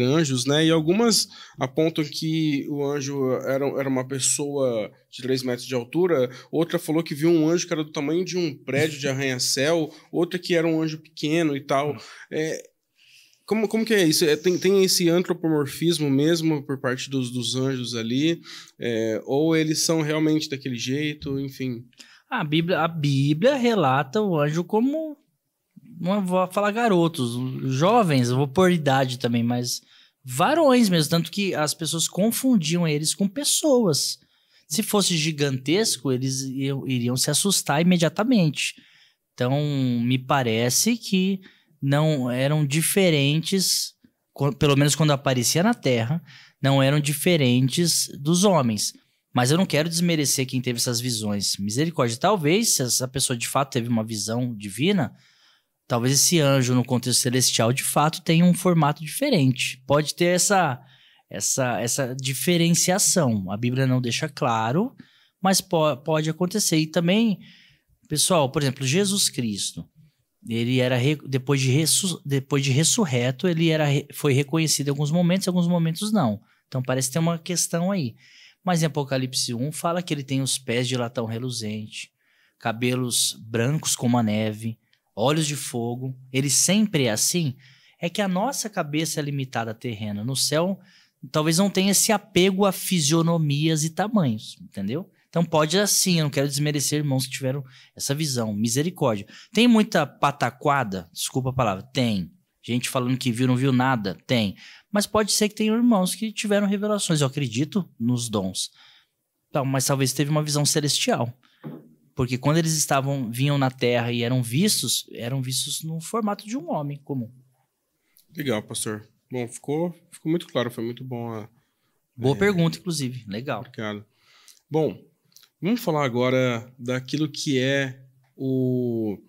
anjos, né, e algumas apontam que o anjo era uma pessoa de 3 metros de altura, outra falou que viu um anjo que era do tamanho de um prédio de arranha-céu, outra que era um anjo pequeno e tal. Como que é isso? Tem esse antropomorfismo mesmo por parte dos anjos ali? Ou eles são realmente daquele jeito, enfim... A Bíblia relata o anjo como, não vou falar garotos, jovens, eu vou pôr idade também, mas varões mesmo, tanto que as pessoas confundiam eles com pessoas. Se fosse gigantesco, eles iriam se assustar imediatamente. Então, me parece que não eram diferentes, pelo menos quando aparecia na Terra, não eram diferentes dos homens. Mas eu não quero desmerecer quem teve essas visões. Misericórdia. Talvez, se essa pessoa de fato teve uma visão divina, talvez esse anjo no contexto celestial de fato tenha um formato diferente. Pode ter essa diferenciação. A Bíblia não deixa claro, mas pode acontecer. E também, pessoal, por exemplo, Jesus Cristo, ele era depois de ressurreto, ele foi reconhecido em alguns momentos não. Então parece ter uma questão aí. Mas em Apocalipse 1 fala que ele tem os pés de latão reluzente, cabelos brancos como a neve, olhos de fogo. Ele sempre é assim. É que a nossa cabeça é limitada à terrena. No céu, talvez não tenha esse apego a fisionomias e tamanhos, entendeu? Então pode assim, eu não quero desmerecer irmãos que tiveram essa visão. Misericórdia. Tem muita pataquada? Desculpa a palavra. Tem. Gente falando que viu, não viu nada? Tem. Mas pode ser que tenham irmãos que tiveram revelações. Eu acredito nos dons. Então, mas talvez teve uma visão celestial. Porque quando eles vinham na Terra e eram vistos no formato de um homem comum. Legal, pastor. Bom, ficou muito claro, foi muito bom. Boa pergunta, inclusive. Legal. Obrigado. Bom, vamos falar agora daquilo que é o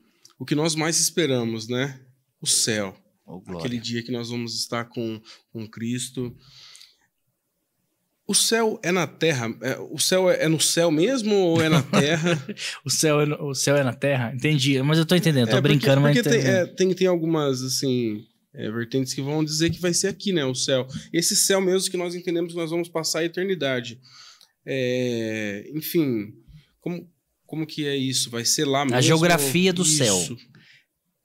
que nós mais esperamos, né? O céu. Oh, aquele dia que nós vamos estar com Cristo. O céu é na terra? O céu é no céu mesmo ou é na terra? O céu é na terra? Entendi, mas eu tô entendendo, tô brincando, mas tem algumas, assim, vertentes que vão dizer que vai ser aqui, né, o céu. Esse céu mesmo que nós entendemos que nós vamos passar a eternidade. Enfim, como que é isso? Vai ser lá mesmo? A geografia do céu.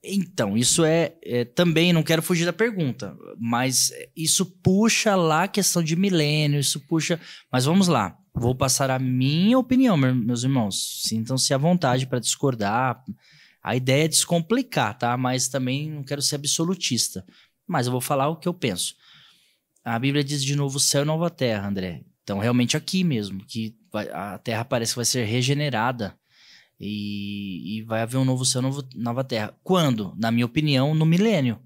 Então, isso também, não quero fugir da pergunta, mas isso puxa lá a questão de milênio, isso puxa... Mas vamos lá, vou passar a minha opinião, meus irmãos. Sintam-se à vontade para discordar. A ideia é descomplicar, tá? Mas também não quero ser absolutista. Mas eu vou falar o que eu penso. A Bíblia diz de novo céu e nova terra, André. Então, realmente aqui mesmo, que a terra parece que vai ser regenerada. E vai haver um novo céu, nova terra. Quando? Na minha opinião, no milênio.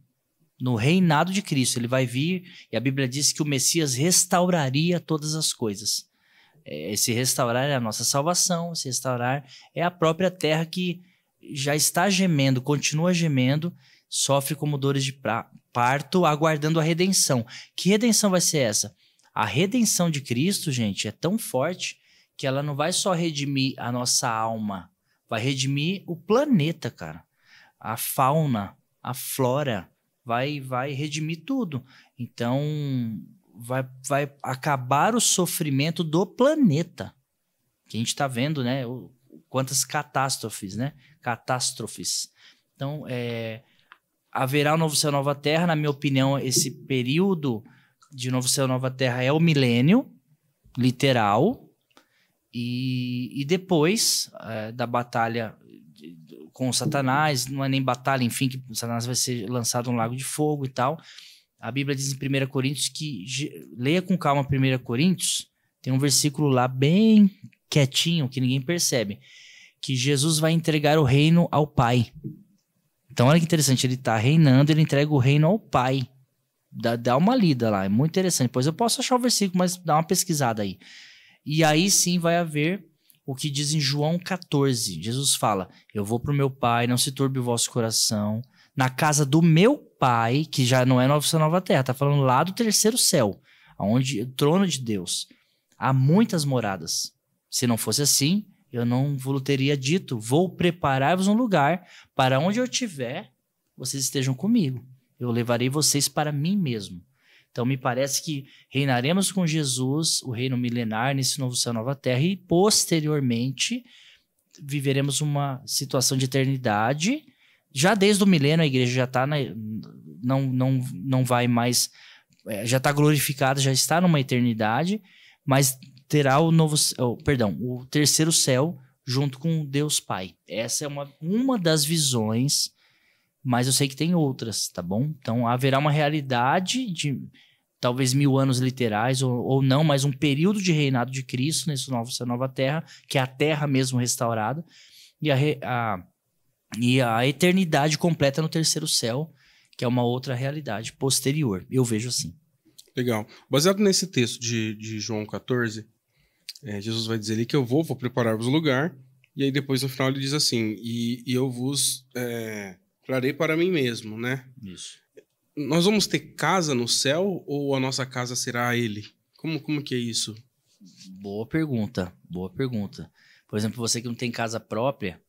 No reinado de Cristo. Ele vai vir e a Bíblia diz que o Messias restauraria todas as coisas. Esse restaurar é a nossa salvação. Esse restaurar é a própria terra que já está gemendo, continua gemendo, sofre como dores de parto, aguardando a redenção. Que redenção vai ser essa? A redenção de Cristo, gente, é tão forte que ela não vai só redimir a nossa alma, vai redimir o planeta, cara. A fauna, a flora, vai redimir tudo. Então, vai acabar o sofrimento do planeta. Que a gente está vendo, né? Quantas catástrofes, né? Catástrofes. Então, haverá um novo céu, nova terra. Na minha opinião, esse período de novo céu, nova terra é o milênio, literal. E depois da batalha com Satanás, não é nem batalha, enfim, que Satanás vai ser lançado no lago de fogo e tal. A Bíblia diz em 1 Coríntios que... Leia com calma 1 Coríntios. Tem um versículo lá bem quietinho, que ninguém percebe. Que Jesus vai entregar o reino ao Pai. Então, olha que interessante. Ele está reinando, ele entrega o reino ao Pai. Dá uma lida lá, é muito interessante. Depois eu posso achar o versículo, mas dá uma pesquisada aí. E aí sim vai haver o que diz em João 14. Jesus fala, eu vou para o meu Pai, não se turbe o vosso coração. Na casa do meu Pai, que já não é novo céu, nova terra, está falando lá do terceiro céu, onde o trono de Deus. Há muitas moradas. Se não fosse assim, eu não vos teria dito, vou preparar-vos um lugar para onde eu estiver, vocês estejam comigo. Eu levarei vocês para mim mesmo. Então, me parece que reinaremos com Jesus, o reino milenar, nesse novo céu, nova terra, e posteriormente viveremos uma situação de eternidade. Já desde o milênio, a igreja já está, não vai mais, já está glorificada, já está numa eternidade, mas terá o terceiro céu junto com Deus Pai. Essa é uma das visões, mas eu sei que tem outras, tá bom? Então, haverá uma realidade de talvez 1000 anos literais, ou não, mas um período de reinado de Cristo nesse novo céu, nova terra, que é a terra mesmo restaurada, e a eternidade completa no terceiro céu, que é uma outra realidade posterior. Eu vejo assim. Legal. Baseado nesse texto de João 14, Jesus vai dizer ali que eu vou preparar-vos o lugar, e aí depois no final ele diz assim, e eu vos trarei para mim mesmo, né? Isso. Nós vamos ter casa no céu ou a nossa casa será ele? Como que é isso? Boa pergunta. Por exemplo, você que não tem casa própria,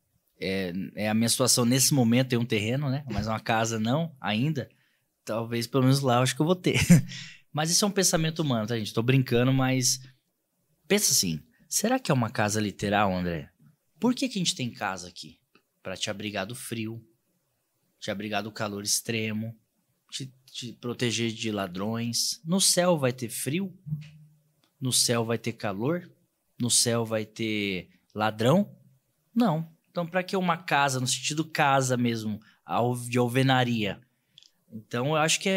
a minha situação nesse momento é um terreno, né? Mas uma casa não, ainda. Talvez pelo menos lá eu acho que eu vou ter. Mas isso é um pensamento humano, tá, gente? Tô brincando, mas pensa assim, será que é uma casa literal, André? Por que a gente tem casa aqui? Para te abrigar do frio, te abrigar do calor extremo, te proteger de ladrões. No céu vai ter frio? No céu vai ter calor? No céu vai ter ladrão? Não. Então, para que uma casa, no sentido casa mesmo, de alvenaria? Então, eu acho que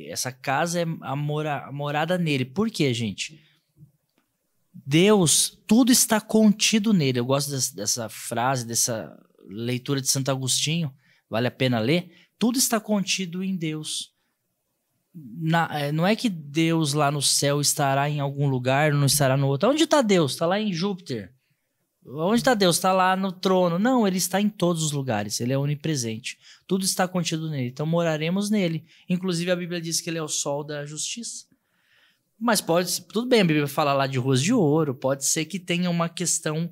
essa casa é a morada nele. Por quê, gente? Deus, tudo está contido nele. Eu gosto dessa frase, dessa leitura de Santo Agostinho. Vale a pena ler. Tudo está contido em Deus. Não é que Deus lá no céu estará em algum lugar, não estará no outro. Onde está Deus? Está lá em Júpiter. Onde está Deus? Está lá no trono. Não, ele está em todos os lugares. Ele é onipresente. Tudo está contido nele. Então moraremos nele. Inclusive a Bíblia diz que ele é o sol da justiça. Mas tudo bem, a Bíblia fala lá de ruas de ouro. Pode ser que tenha uma questão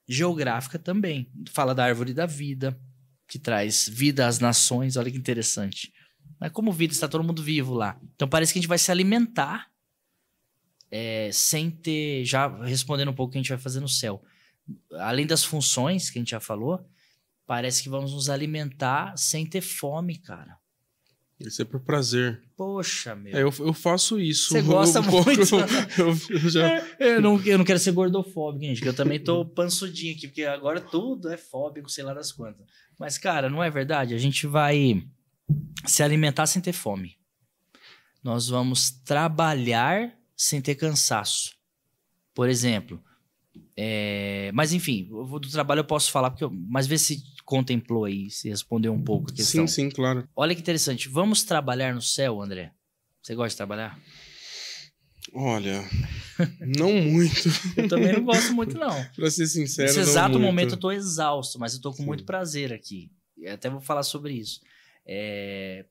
geográfica também. Fala da árvore da vida, que traz vida às nações. Olha que interessante. Mas como vida, está todo mundo vivo lá. Então parece que a gente vai se alimentar sem ter... Já respondendo um pouco o que a gente vai fazer no céu. Além das funções que a gente já falou, parece que vamos nos alimentar sem ter fome, cara. Isso é por prazer. Poxa, meu. Eu faço isso. Você gosta muito. Eu não quero ser gordofóbico, gente, que eu também tô pansudinho aqui, porque agora tudo é fóbico, sei lá das quantas. Mas, cara, não é verdade? A gente vai se alimentar sem ter fome. Nós vamos trabalhar sem ter cansaço. Por exemplo, mas enfim, do trabalho eu posso falar, mas vê se contemplou aí, se respondeu um pouco a questão. Sim, claro. Olha que interessante. Vamos trabalhar no céu, André? Você gosta de trabalhar? Olha, não muito. Eu também não gosto muito, não. Pra ser sincero, nesse não exato muito. momento eu tô exausto, mas eu tô com muito prazer aqui. Até vou falar sobre isso.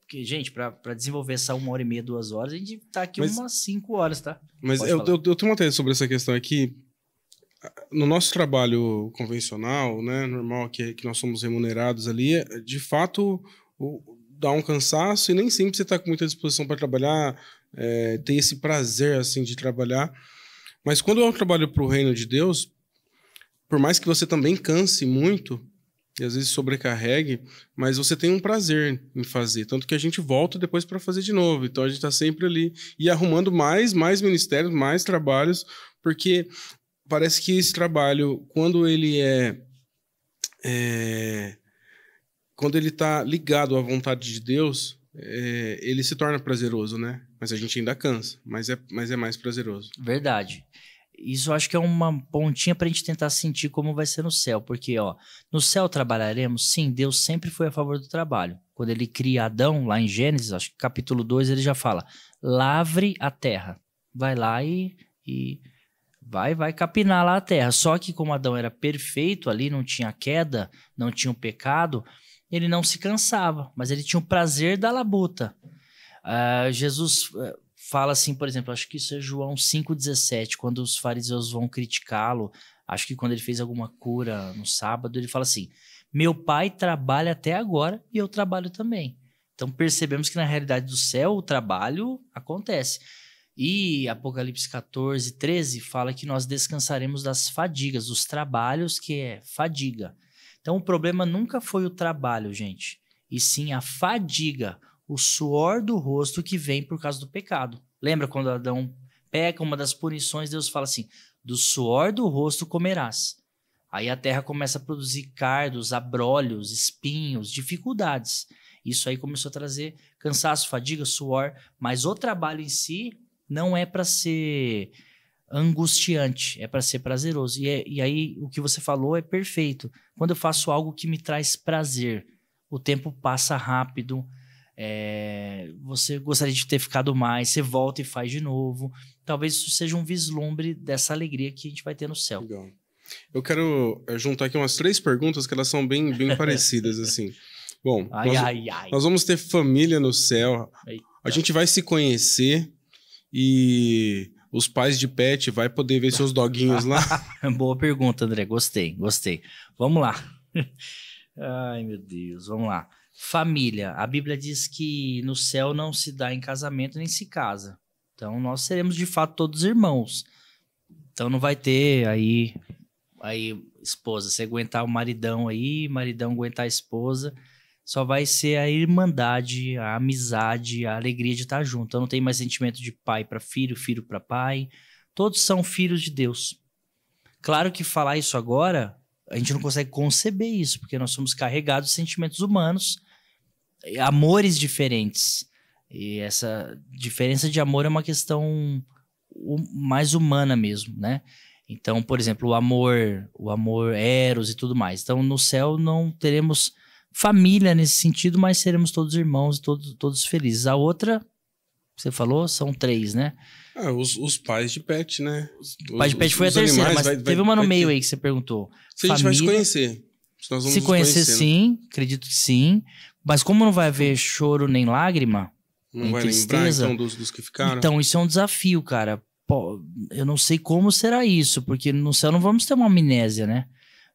Porque, gente, pra desenvolver essa 1h30, 2 horas, a gente tá aqui umas 5 horas, tá? Mas eu tenho uma tese sobre essa questão aqui. No nosso trabalho convencional, né, normal, que nós somos remunerados ali, de fato, dá um cansaço e nem sempre você está com muita disposição para trabalhar, ter esse prazer assim, de trabalhar. Mas quando eu trabalho para o reino de Deus, por mais que você também canse muito, e às vezes sobrecarregue, mas você tem um prazer em fazer. Tanto que a gente volta depois para fazer de novo. Então a gente está sempre ali e arrumando mais ministérios, mais trabalhos, porque parece que esse trabalho, quando ele quando ele está ligado à vontade de Deus, ele se torna prazeroso, né? Mas a gente ainda cansa, mas é mais prazeroso. Verdade. Isso eu acho que é uma pontinha pra gente tentar sentir como vai ser no céu. Porque, ó, no céu trabalharemos? Sim, Deus sempre foi a favor do trabalho. Quando ele cria Adão, lá em Gênesis, acho que capítulo 2, ele já fala, lavre a terra. Vai lá e vai capinar lá a terra. Só que como Adão era perfeito ali, não tinha queda, não tinha o pecado, ele não se cansava, mas ele tinha o prazer da labuta. Jesus fala assim, por exemplo, acho que isso é João 5,17, quando os fariseus vão criticá-lo, acho que quando ele fez alguma cura no sábado, ele fala assim, meu pai trabalha até agora e eu trabalho também. Então percebemos que na realidade do céu o trabalho acontece. E Apocalipse 14:13 fala que nós descansaremos das fadigas, dos trabalhos, que é fadiga. Então o problema nunca foi o trabalho, gente, e sim a fadiga, o suor do rosto que vem por causa do pecado. Lembra quando Adão peca, uma das punições, Deus fala assim, do suor do rosto comerás. Aí a terra começa a produzir cardos, abrolhos, espinhos, dificuldades. Isso aí começou a trazer cansaço, fadiga, suor, mas o trabalho em si não é para ser angustiante, é para ser prazeroso. E aí o que você falou é perfeito. Quando eu faço algo que me traz prazer, o tempo passa rápido, você gostaria de ter ficado mais, você volta e faz de novo. Talvez isso seja um vislumbre dessa alegria que a gente vai ter no céu. Legal. Eu quero juntar aqui umas 3 perguntas que elas são bem parecidas, assim. Bom, nós vamos ter família no céu. Eita. A gente vai se conhecer e os pais de pet vai poder ver seus doguinhos lá? Boa pergunta, André. Gostei. Vamos lá. Ai, meu Deus. Vamos lá. Família. A Bíblia diz que no céu não se dá em casamento nem se casa. Então, nós seremos de fato todos irmãos. Então, não vai ter aí esposa. Você aguentar o maridão aí, maridão aguentar a esposa. Só vai ser a irmandade, a amizade, a alegria de estar junto. Então, não tem mais sentimento de pai para filho, filho para pai. Todos são filhos de Deus. Claro que falar isso agora, a gente não consegue conceber isso, porque nós somos carregados de sentimentos humanos, amores diferentes. E essa diferença de amor é uma questão mais humana mesmo, né? Então, por exemplo, o amor eros e tudo mais. Então, no céu não teremos família nesse sentido, mas seremos todos irmãos e todos felizes. A outra, você falou, são 3, né? Os pais de pet, né? Os pais de pet foi a terceira, mas teve uma no meio aí que você perguntou. Se a gente vai se conhecer. Nós vamos se conhecer, sim, acredito que sim. Mas como não vai haver choro nem lágrima, não nem vai tristeza, lembrar, então, dos que ficaram? Então, isso é um desafio, cara. Pô, eu não sei como será isso, porque no céu não vamos ter uma amnésia, né?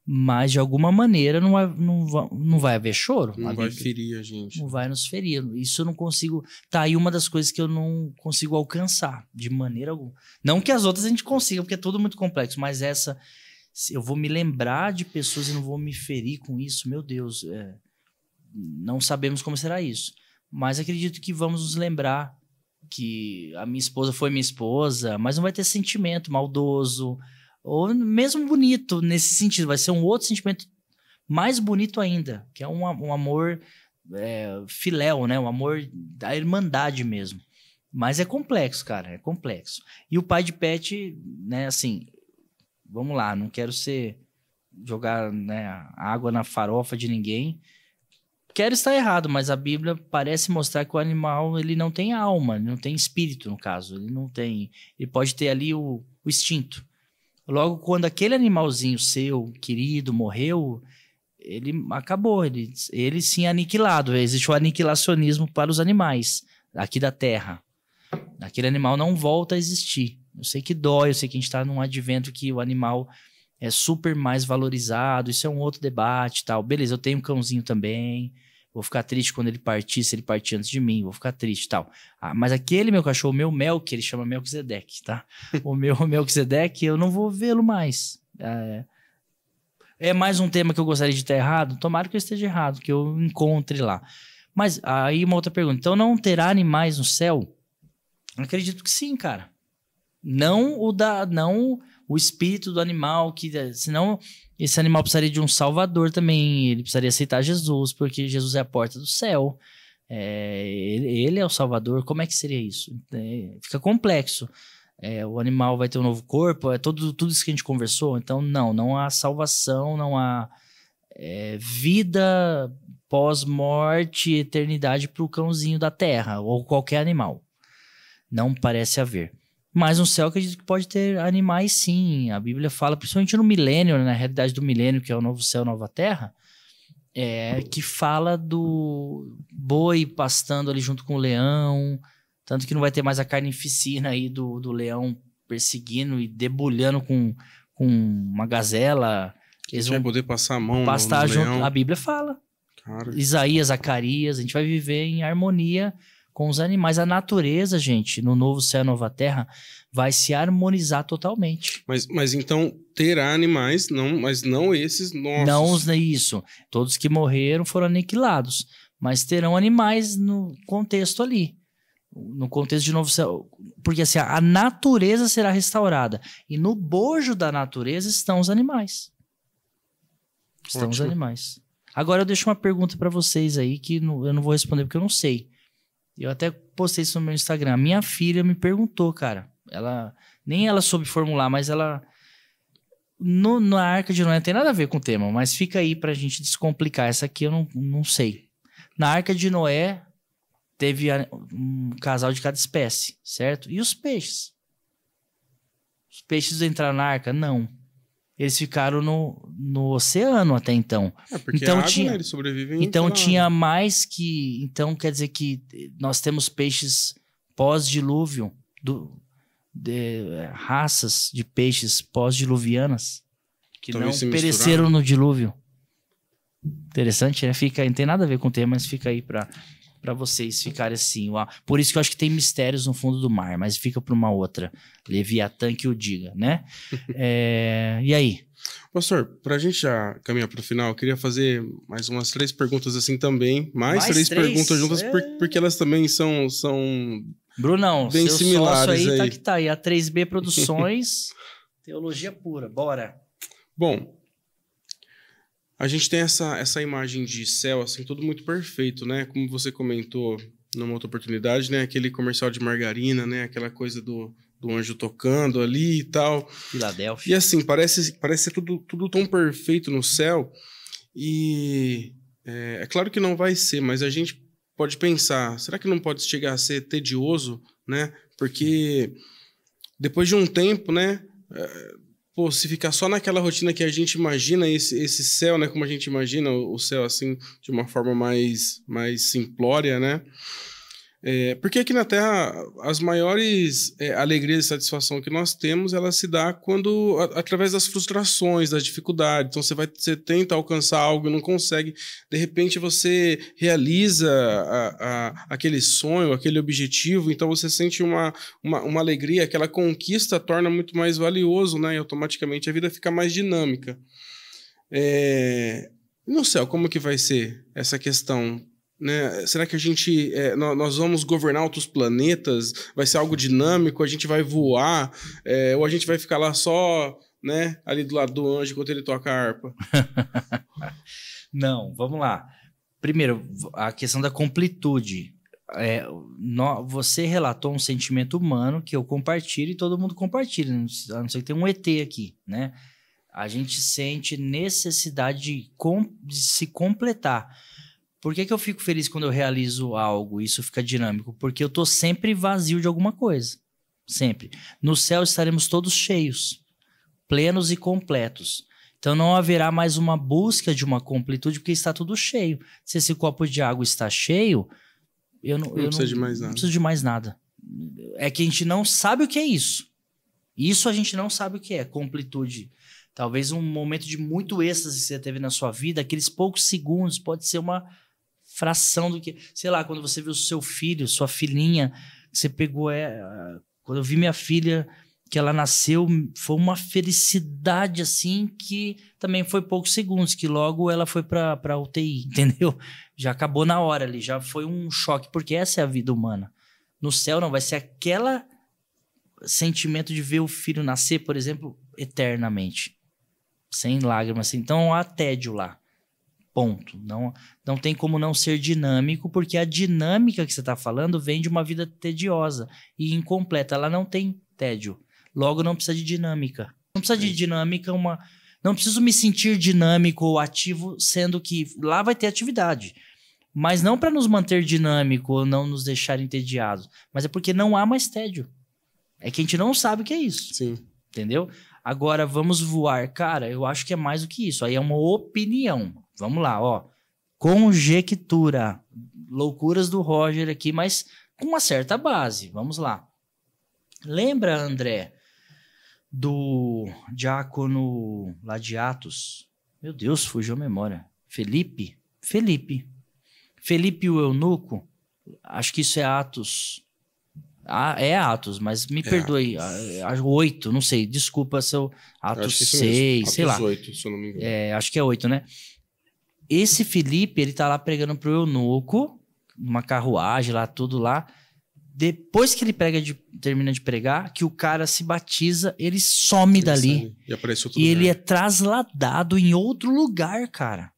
Mas, de alguma maneira, não vai haver choro. Não vai ferir a gente. Não vai nos ferir. Isso eu não consigo... Tá aí uma das coisas que eu não consigo alcançar, de maneira alguma. Não que as outras a gente consiga, porque é tudo muito complexo, mas essa... Eu vou me lembrar de pessoas e não vou me ferir com isso. Meu Deus, não sabemos como será isso. Mas acredito que vamos nos lembrar que a minha esposa foi minha esposa, mas não vai ter sentimento maldoso... Ou mesmo bonito nesse sentido, vai ser um outro sentimento mais bonito ainda, que é um amor filéu, né? Um amor da irmandade mesmo. Mas é complexo, cara, é complexo. E o pai de pet, né, assim, vamos lá, não quero jogar, né, água na farofa de ninguém. Quero estar errado, mas a Bíblia parece mostrar que o animal, ele não tem alma, ele não tem espírito, no caso. Ele pode ter ali o instinto. Logo, quando aquele animalzinho seu, querido, morreu, ele acabou, ele sim é aniquilado. Existe o aniquilacionismo para os animais aqui da Terra. Aquele animal não volta a existir. Eu sei que dói, eu sei que a gente está num advento que o animal é super mais valorizado, isso é um outro debate e tal. Beleza, eu tenho um cãozinho também, vou ficar triste quando ele partir, se ele partir antes de mim, vou ficar triste e tal. Mas aquele meu cachorro, o meu Melk, ele chama Melquisedeque, tá? O meu Melquisedeque, eu não vou vê-lo mais. É mais um tema que eu gostaria de estar errado? Tomara que eu esteja errado, que eu encontre lá. Mas aí uma outra pergunta. Então não terá animais no céu? Acredito que sim, cara. Não o espírito do animal, que senão esse animal precisaria de um salvador também. Ele precisaria aceitar Jesus, porque Jesus é a porta do céu. Ele é o salvador. Como é que seria isso? Fica complexo. O animal vai ter um novo corpo, tudo isso que a gente conversou. Então não há salvação, não há vida pós-morte, eternidade para o cãozinho da terra ou qualquer animal. Não parece haver. Mas no céu, acredito que pode ter animais, sim. A Bíblia fala, principalmente no milênio, na realidade do milênio, que é o novo céu, nova terra, que fala do boi pastando ali junto com o leão, tanto que não vai ter mais a carnificina aí do leão perseguindo e debulhando com uma gazela. Eles vão vai poder passar a mão pastar no junto. leão. A Bíblia fala. Cara. Isaías, Zacarias, a gente vai viver em harmonia com os animais. A natureza, gente, no novo céu e nova terra, vai se harmonizar totalmente. Mas então terá animais, mas não esses nossos. Não isso. Todos que morreram foram aniquilados. Mas terão animais no contexto ali. No contexto de novo céu. Porque assim, a natureza será restaurada. E no bojo da natureza estão os animais. Estão os animais. Agora eu deixo uma pergunta para vocês aí que eu não vou responder porque eu não sei. Eu até postei isso no meu Instagram. A minha filha me perguntou, cara. Nem ela soube formular, mas ela... Na Arca de Noé não tem nada a ver com o tema, mas fica aí pra gente descomplicar. Essa aqui eu não sei. Na Arca de Noé, teve um casal de cada espécie, certo? E os peixes? Os peixes entraram na Arca? Não. Eles ficaram no oceano até então. Porque então, a água, né, eles sobrevivem. Então tinha mais que... Então quer dizer que nós temos peixes pós-dilúvio, raças de peixes pós-diluvianas que talvez não pereceram no dilúvio. Interessante, né? Não tem nada a ver com o tema, mas fica aí para vocês ficarem assim. Por isso que eu acho que tem mistérios no fundo do mar, mas fica para uma outra. Leviatã que o diga, né? E aí? Pastor, pra gente já caminhar pro final, eu queria fazer mais umas 3 perguntas assim também. Mais 3 perguntas juntas, porque elas também são Brunão, bem seu similares sócio aí. aí. Tá que tá aí. A 3B Produções, teologia pura. Bora. Bom, a gente tem essa imagem de céu, assim, tudo muito perfeito, né? Como você comentou numa outra oportunidade, né? Aquele comercial de margarina, né? Aquela coisa do anjo tocando ali e tal. Filadélfia. E assim, parece ser tudo tão perfeito no céu. E é claro que não vai ser, mas a gente pode pensar, será que não pode chegar a ser tedioso, né? Porque depois de um tempo, né? Se ficar só naquela rotina que a gente imagina esse céu, né? Como a gente imagina o céu, assim, de uma forma mais simplória, né? Porque aqui na Terra, as maiores alegrias e satisfação que nós temos, ela se dá através das frustrações, das dificuldades. Então, você tenta alcançar algo e não consegue. De repente, você realiza aquele sonho, aquele objetivo. Então, você sente uma alegria. Aquela conquista torna muito mais valioso, né? E automaticamente a vida fica mais dinâmica. E no céu, como que vai ser essa questão? Né? Será que nós vamos governar outros planetas? Vai ser algo dinâmico? A gente vai voar? Ou a gente vai ficar lá só, né, ali do lado do anjo enquanto ele toca a harpa? Não, vamos lá. Primeiro, a questão da completude. Você relatou um sentimento humano que eu compartilho e todo mundo compartilha, a não ser que tenha um ET aqui, né? A gente sente necessidade de se completar. Por que eu fico feliz quando eu realizo algo e isso fica dinâmico? Porque eu tô sempre vazio de alguma coisa. Sempre. No céu estaremos todos cheios, plenos e completos. Então não haverá mais uma busca de uma completude porque está tudo cheio. Se esse copo de água está cheio, eu não preciso de mais nada. Não preciso de mais nada. É que a gente não sabe o que é isso. Isso a gente não sabe o que é, completude. Talvez um momento de muito êxtase que você teve na sua vida, aqueles poucos segundos, pode ser uma fração do que... Sei lá, quando você viu seu filho, sua filhinha, você pegou... Quando eu vi minha filha que ela nasceu, foi uma felicidade, assim, que também foi poucos segundos, que logo ela foi pra UTI, entendeu? Já acabou na hora ali, já foi um choque, porque essa é a vida humana. No céu não, vai ser aquela sentimento de ver o filho nascer, por exemplo, eternamente. Sem lágrimas, assim. Então há tédio lá. Ponto. Não tem como não ser dinâmico, porque a dinâmica que você está falando vem de uma vida tediosa e incompleta. Ela não tem tédio. Logo, não precisa de dinâmica. Não precisa de dinâmica, não preciso me sentir dinâmico ou ativo, sendo que lá vai ter atividade. Mas não para nos manter dinâmico ou não nos deixar entediados, mas é porque não há mais tédio. É que a gente não sabe o que é isso. Sim. Entendeu? Agora, vamos voar. Cara, eu acho que é mais do que isso. Aí é uma opinião. Vamos lá, ó. Conjectura. Loucuras do Roger aqui, mas com uma certa base. Vamos lá. Lembra, André, do diácono lá de Atos? Meu Deus, fugiu a memória. Felipe o eunuco? Acho que isso é Atos. É Atos, mas me perdoe. 8, não sei. Desculpa se eu... Atos 6, sei lá. Atos 8, se eu não me engano. Acho que é 8, né? Esse Felipe, ele tá lá pregando pro eunuco, numa carruagem lá, tudo lá. Depois que ele termina de pregar, que o cara se batiza, ele some dali. E aparece outro lugar. Ele é trasladado em outro lugar, cara.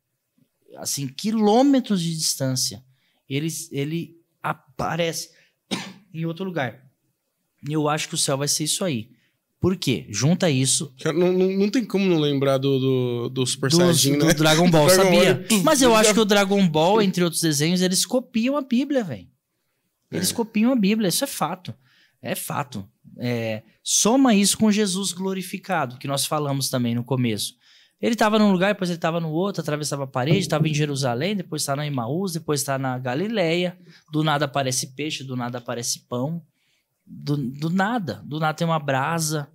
Assim, quilômetros de distância. Ele aparece em outro lugar. E eu acho que o céu vai ser isso aí. Por quê? Junta isso... Não tem como não lembrar do Super Saiyajin, né? Do Dragon Ball, sabia? Mas eu acho que o Dragon Ball, entre outros desenhos, eles copiam a Bíblia, velho. Eles copiam a Bíblia, isso é fato. É fato. Soma isso com Jesus glorificado, que nós falamos também no começo. Ele estava num lugar, depois ele estava no outro, atravessava a parede, estava em Jerusalém, depois está na Emaús, depois está na Galileia. Do nada aparece peixe, do nada aparece pão. Do nada tem uma brasa.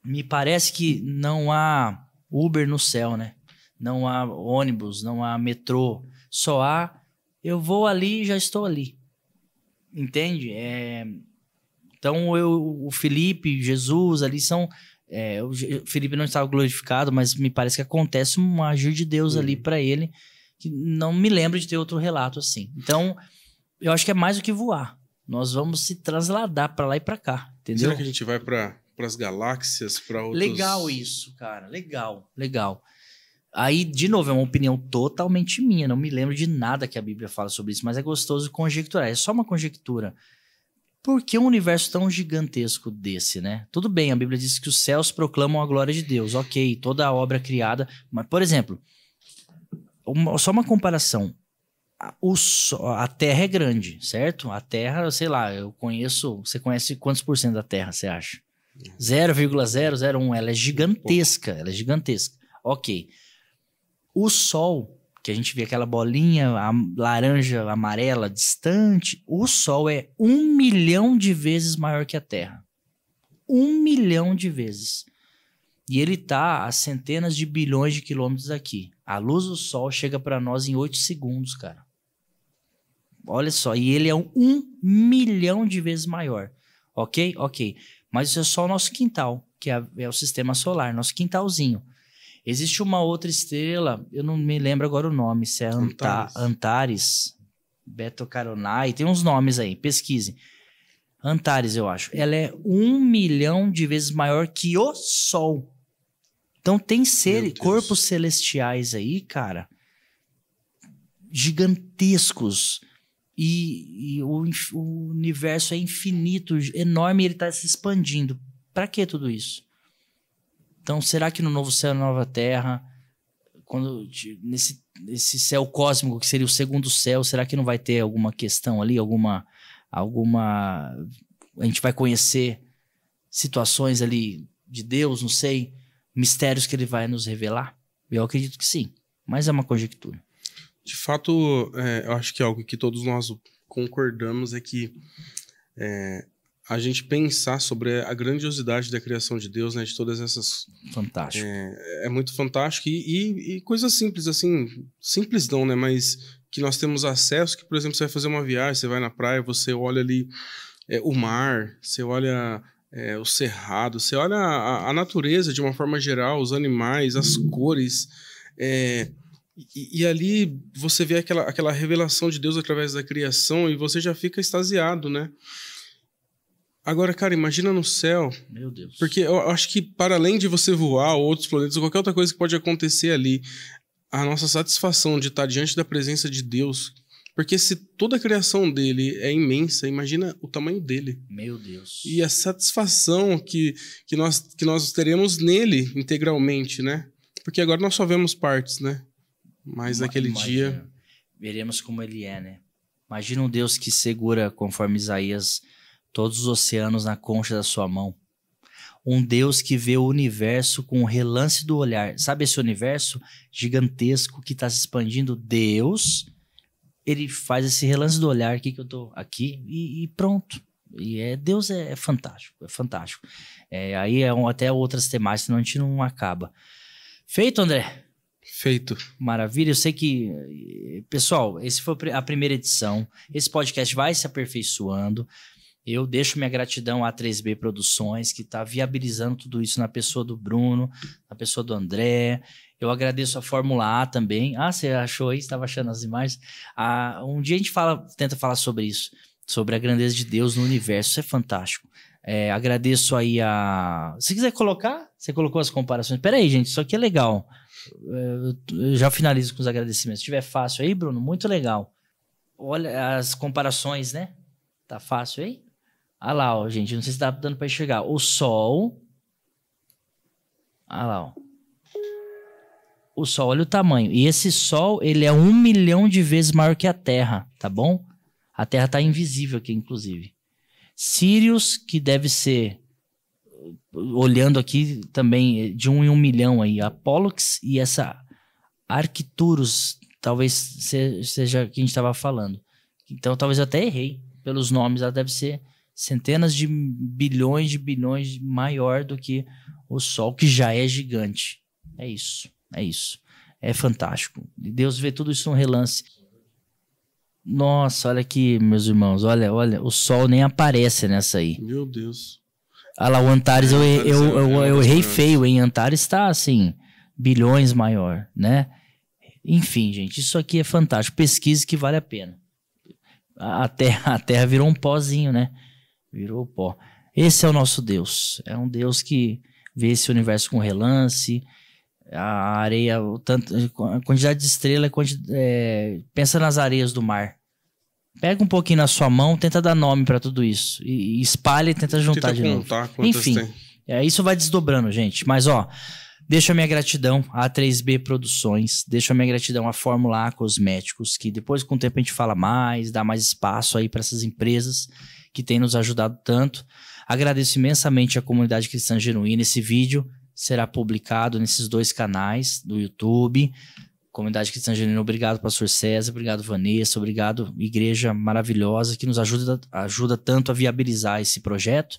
Me parece que não há Uber no céu, né? Não há ônibus, não há metrô. Só há, eu vou ali e já estou ali. Entende? Então, o Felipe, Jesus ali são... o Felipe não estava glorificado, mas me parece que acontece um agir de Deus ali para ele, que não me lembro de ter outro relato assim. Então, eu acho que é mais do que voar. Nós vamos se trasladar para lá e para cá, entendeu? Será que a gente vai para as galáxias, para outros... Legal isso, cara. Legal. Aí, de novo, é uma opinião totalmente minha. Não me lembro de nada que a Bíblia fala sobre isso, mas é gostoso conjecturar. É só uma conjectura. Por que um universo tão gigantesco desse, né? Tudo bem, a Bíblia diz que os céus proclamam a glória de Deus. Ok, toda a obra criada. Mas, por exemplo, só uma comparação. A Terra é grande, certo? A Terra, sei lá, você conhece quantos por cento da Terra, você acha? 0,001. Ela é gigantesca, Ok. O Sol, que a gente vê aquela bolinha laranja, amarela, distante, o Sol é 1 milhão de vezes maior que a Terra. 1 milhão de vezes. E ele está a centenas de bilhões de quilômetros daqui. A luz do Sol chega para nós em 8 segundos, cara. Olha só, e ele é 1 milhão de vezes maior. Ok? Mas isso é só o nosso quintal, que é o sistema solar, nosso quintalzinho. Existe uma outra estrela, eu não me lembro agora o nome, se é Antares, Beta Caronae, tem uns nomes aí, pesquise. Antares, eu acho. Ela é 1 milhão de vezes maior que o Sol. Então tem corpos celestiais aí, cara, gigantescos. E o universo é infinito, enorme, e ele está se expandindo. Para que tudo isso? Então, será que no novo céu e na nova terra, nesse céu cósmico, que seria o segundo céu, será que não vai ter alguma questão ali, alguma... A gente vai conhecer situações ali de Deus, não sei, mistérios que ele vai nos revelar? Eu acredito que sim, mas é uma conjectura. De fato, eu acho que algo que todos nós concordamos é que a gente pensar sobre a grandiosidade da criação de Deus, né, de todas essas... Fantástico. É muito fantástico e coisas simples, assim, simples não, né, mas que nós temos acesso, que, por exemplo, você vai fazer uma viagem, você vai na praia, você olha ali o mar, você olha o cerrado, você olha a natureza de uma forma geral, os animais, as cores, e ali você vê aquela revelação de Deus através da criação e você já fica extasiado, né? Agora, cara, imagina no céu. Meu Deus. Porque eu acho que para além de você voar ou outros planetas ou qualquer outra coisa que pode acontecer ali, a nossa satisfação de estar diante da presença de Deus, porque se toda a criação dele é imensa, imagina o tamanho dele. Meu Deus. E a satisfação que nós teremos nele integralmente, né? Porque agora nós só vemos partes, né? Mas naquele dia... Veremos como ele é, né? Imagina um Deus que segura, conforme Isaías, todos os oceanos na concha da sua mão. Um Deus que vê o universo com o relance do olhar. Sabe esse universo gigantesco que está se expandindo? Deus, ele faz esse relance do olhar aqui que eu tô aqui e pronto. E Deus é fantástico, é fantástico. Aí até outras temáticas, senão a gente não acaba. Feito, André? Feito. Maravilha, eu sei que... Pessoal, esse foi a primeira edição. Esse podcast vai se aperfeiçoando. Eu deixo minha gratidão à 3B Produções, que está viabilizando tudo isso na pessoa do Bruno, na pessoa do André. Eu agradeço a Fórmula A também. Você achou aí? Estava achando as imagens? Um dia a gente tenta falar sobre isso, sobre a grandeza de Deus no universo. Isso é fantástico. Agradeço aí Se quiser colocar, você colocou as comparações. Peraí, gente, isso aqui é legal. Eu já finalizo com os agradecimentos. Se tiver fácil aí, Bruno, muito legal. Olha as comparações, né? Tá fácil aí? Olha lá, ó, gente, não sei se tá dando para enxergar. O Sol. Olha lá, ó. O Sol, olha o tamanho. E esse Sol, ele é 1 milhão de vezes maior que a Terra, tá bom? A Terra tá invisível aqui, inclusive. Sirius, que deve ser, olhando aqui também, de 1 em 1 milhão aí. A Pollux e essa Arcturus, talvez seja que a gente estava falando. Então, talvez eu até errei. Pelos nomes, ela deve ser centenas de bilhões maior do que o Sol, que já é gigante. É isso. É fantástico. E Deus vê tudo isso num relance. Nossa, olha aqui, meus irmãos. Olha, o Sol nem aparece nessa aí. Meu Deus. Olha lá, o Antares, eu errei feio, hein? Antares está, assim, bilhões maior, né? Enfim, gente, isso aqui é fantástico. Pesquise que vale a pena. A terra virou um pozinho, né? Virou pó. Esse é o nosso Deus. É um Deus que vê esse universo com relance, a areia, a quantidade de estrela, pensa nas areias do mar. Pega um pouquinho na sua mão, tenta dar nome para tudo isso. E espalha e tenta juntar de novo. Enfim, isso vai desdobrando, gente. Mas, deixo a minha gratidão à 3B Produções, deixo a minha gratidão à Fórmula A Cosméticos, que depois com o tempo a gente fala mais, dá mais espaço aí para essas empresas que têm nos ajudado tanto. Agradeço imensamente à comunidade cristã genuína. Esse vídeo será publicado nesses 2 canais do YouTube. Comunidade Cristã Genuína, obrigado, pastor César, obrigado, Vanessa, obrigado, igreja maravilhosa que nos ajuda tanto a viabilizar esse projeto.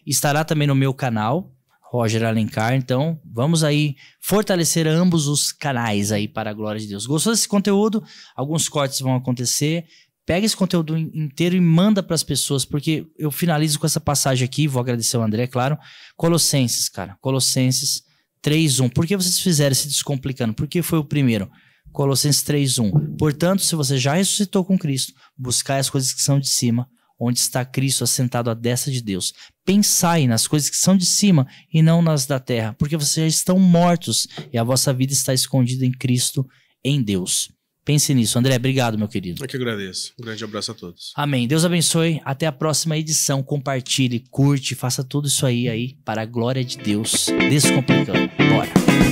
Estará também no meu canal, Roger Alencar, então vamos aí fortalecer ambos os canais aí para a glória de Deus. Gostou desse conteúdo? Alguns cortes vão acontecer. Pega esse conteúdo inteiro e manda para as pessoas, porque eu finalizo com essa passagem aqui, vou agradecer ao André, claro. Colossenses, cara, Colossenses 3:1. Por que vocês fizeram esse Descomplicando? Porque foi o primeiro. Colossenses 3:1. Portanto, se você já ressuscitou com Cristo, buscai as coisas que são de cima, onde está Cristo assentado à destra de Deus. Pensai nas coisas que são de cima e não nas da terra, porque vocês já estão mortos e a vossa vida está escondida em Cristo, em Deus. Pense nisso. André, obrigado, meu querido. Eu que agradeço. Um grande abraço a todos. Amém. Deus abençoe. Até a próxima edição. Compartilhe, curte, faça tudo isso aí para a glória de Deus. Descomplicando. Bora.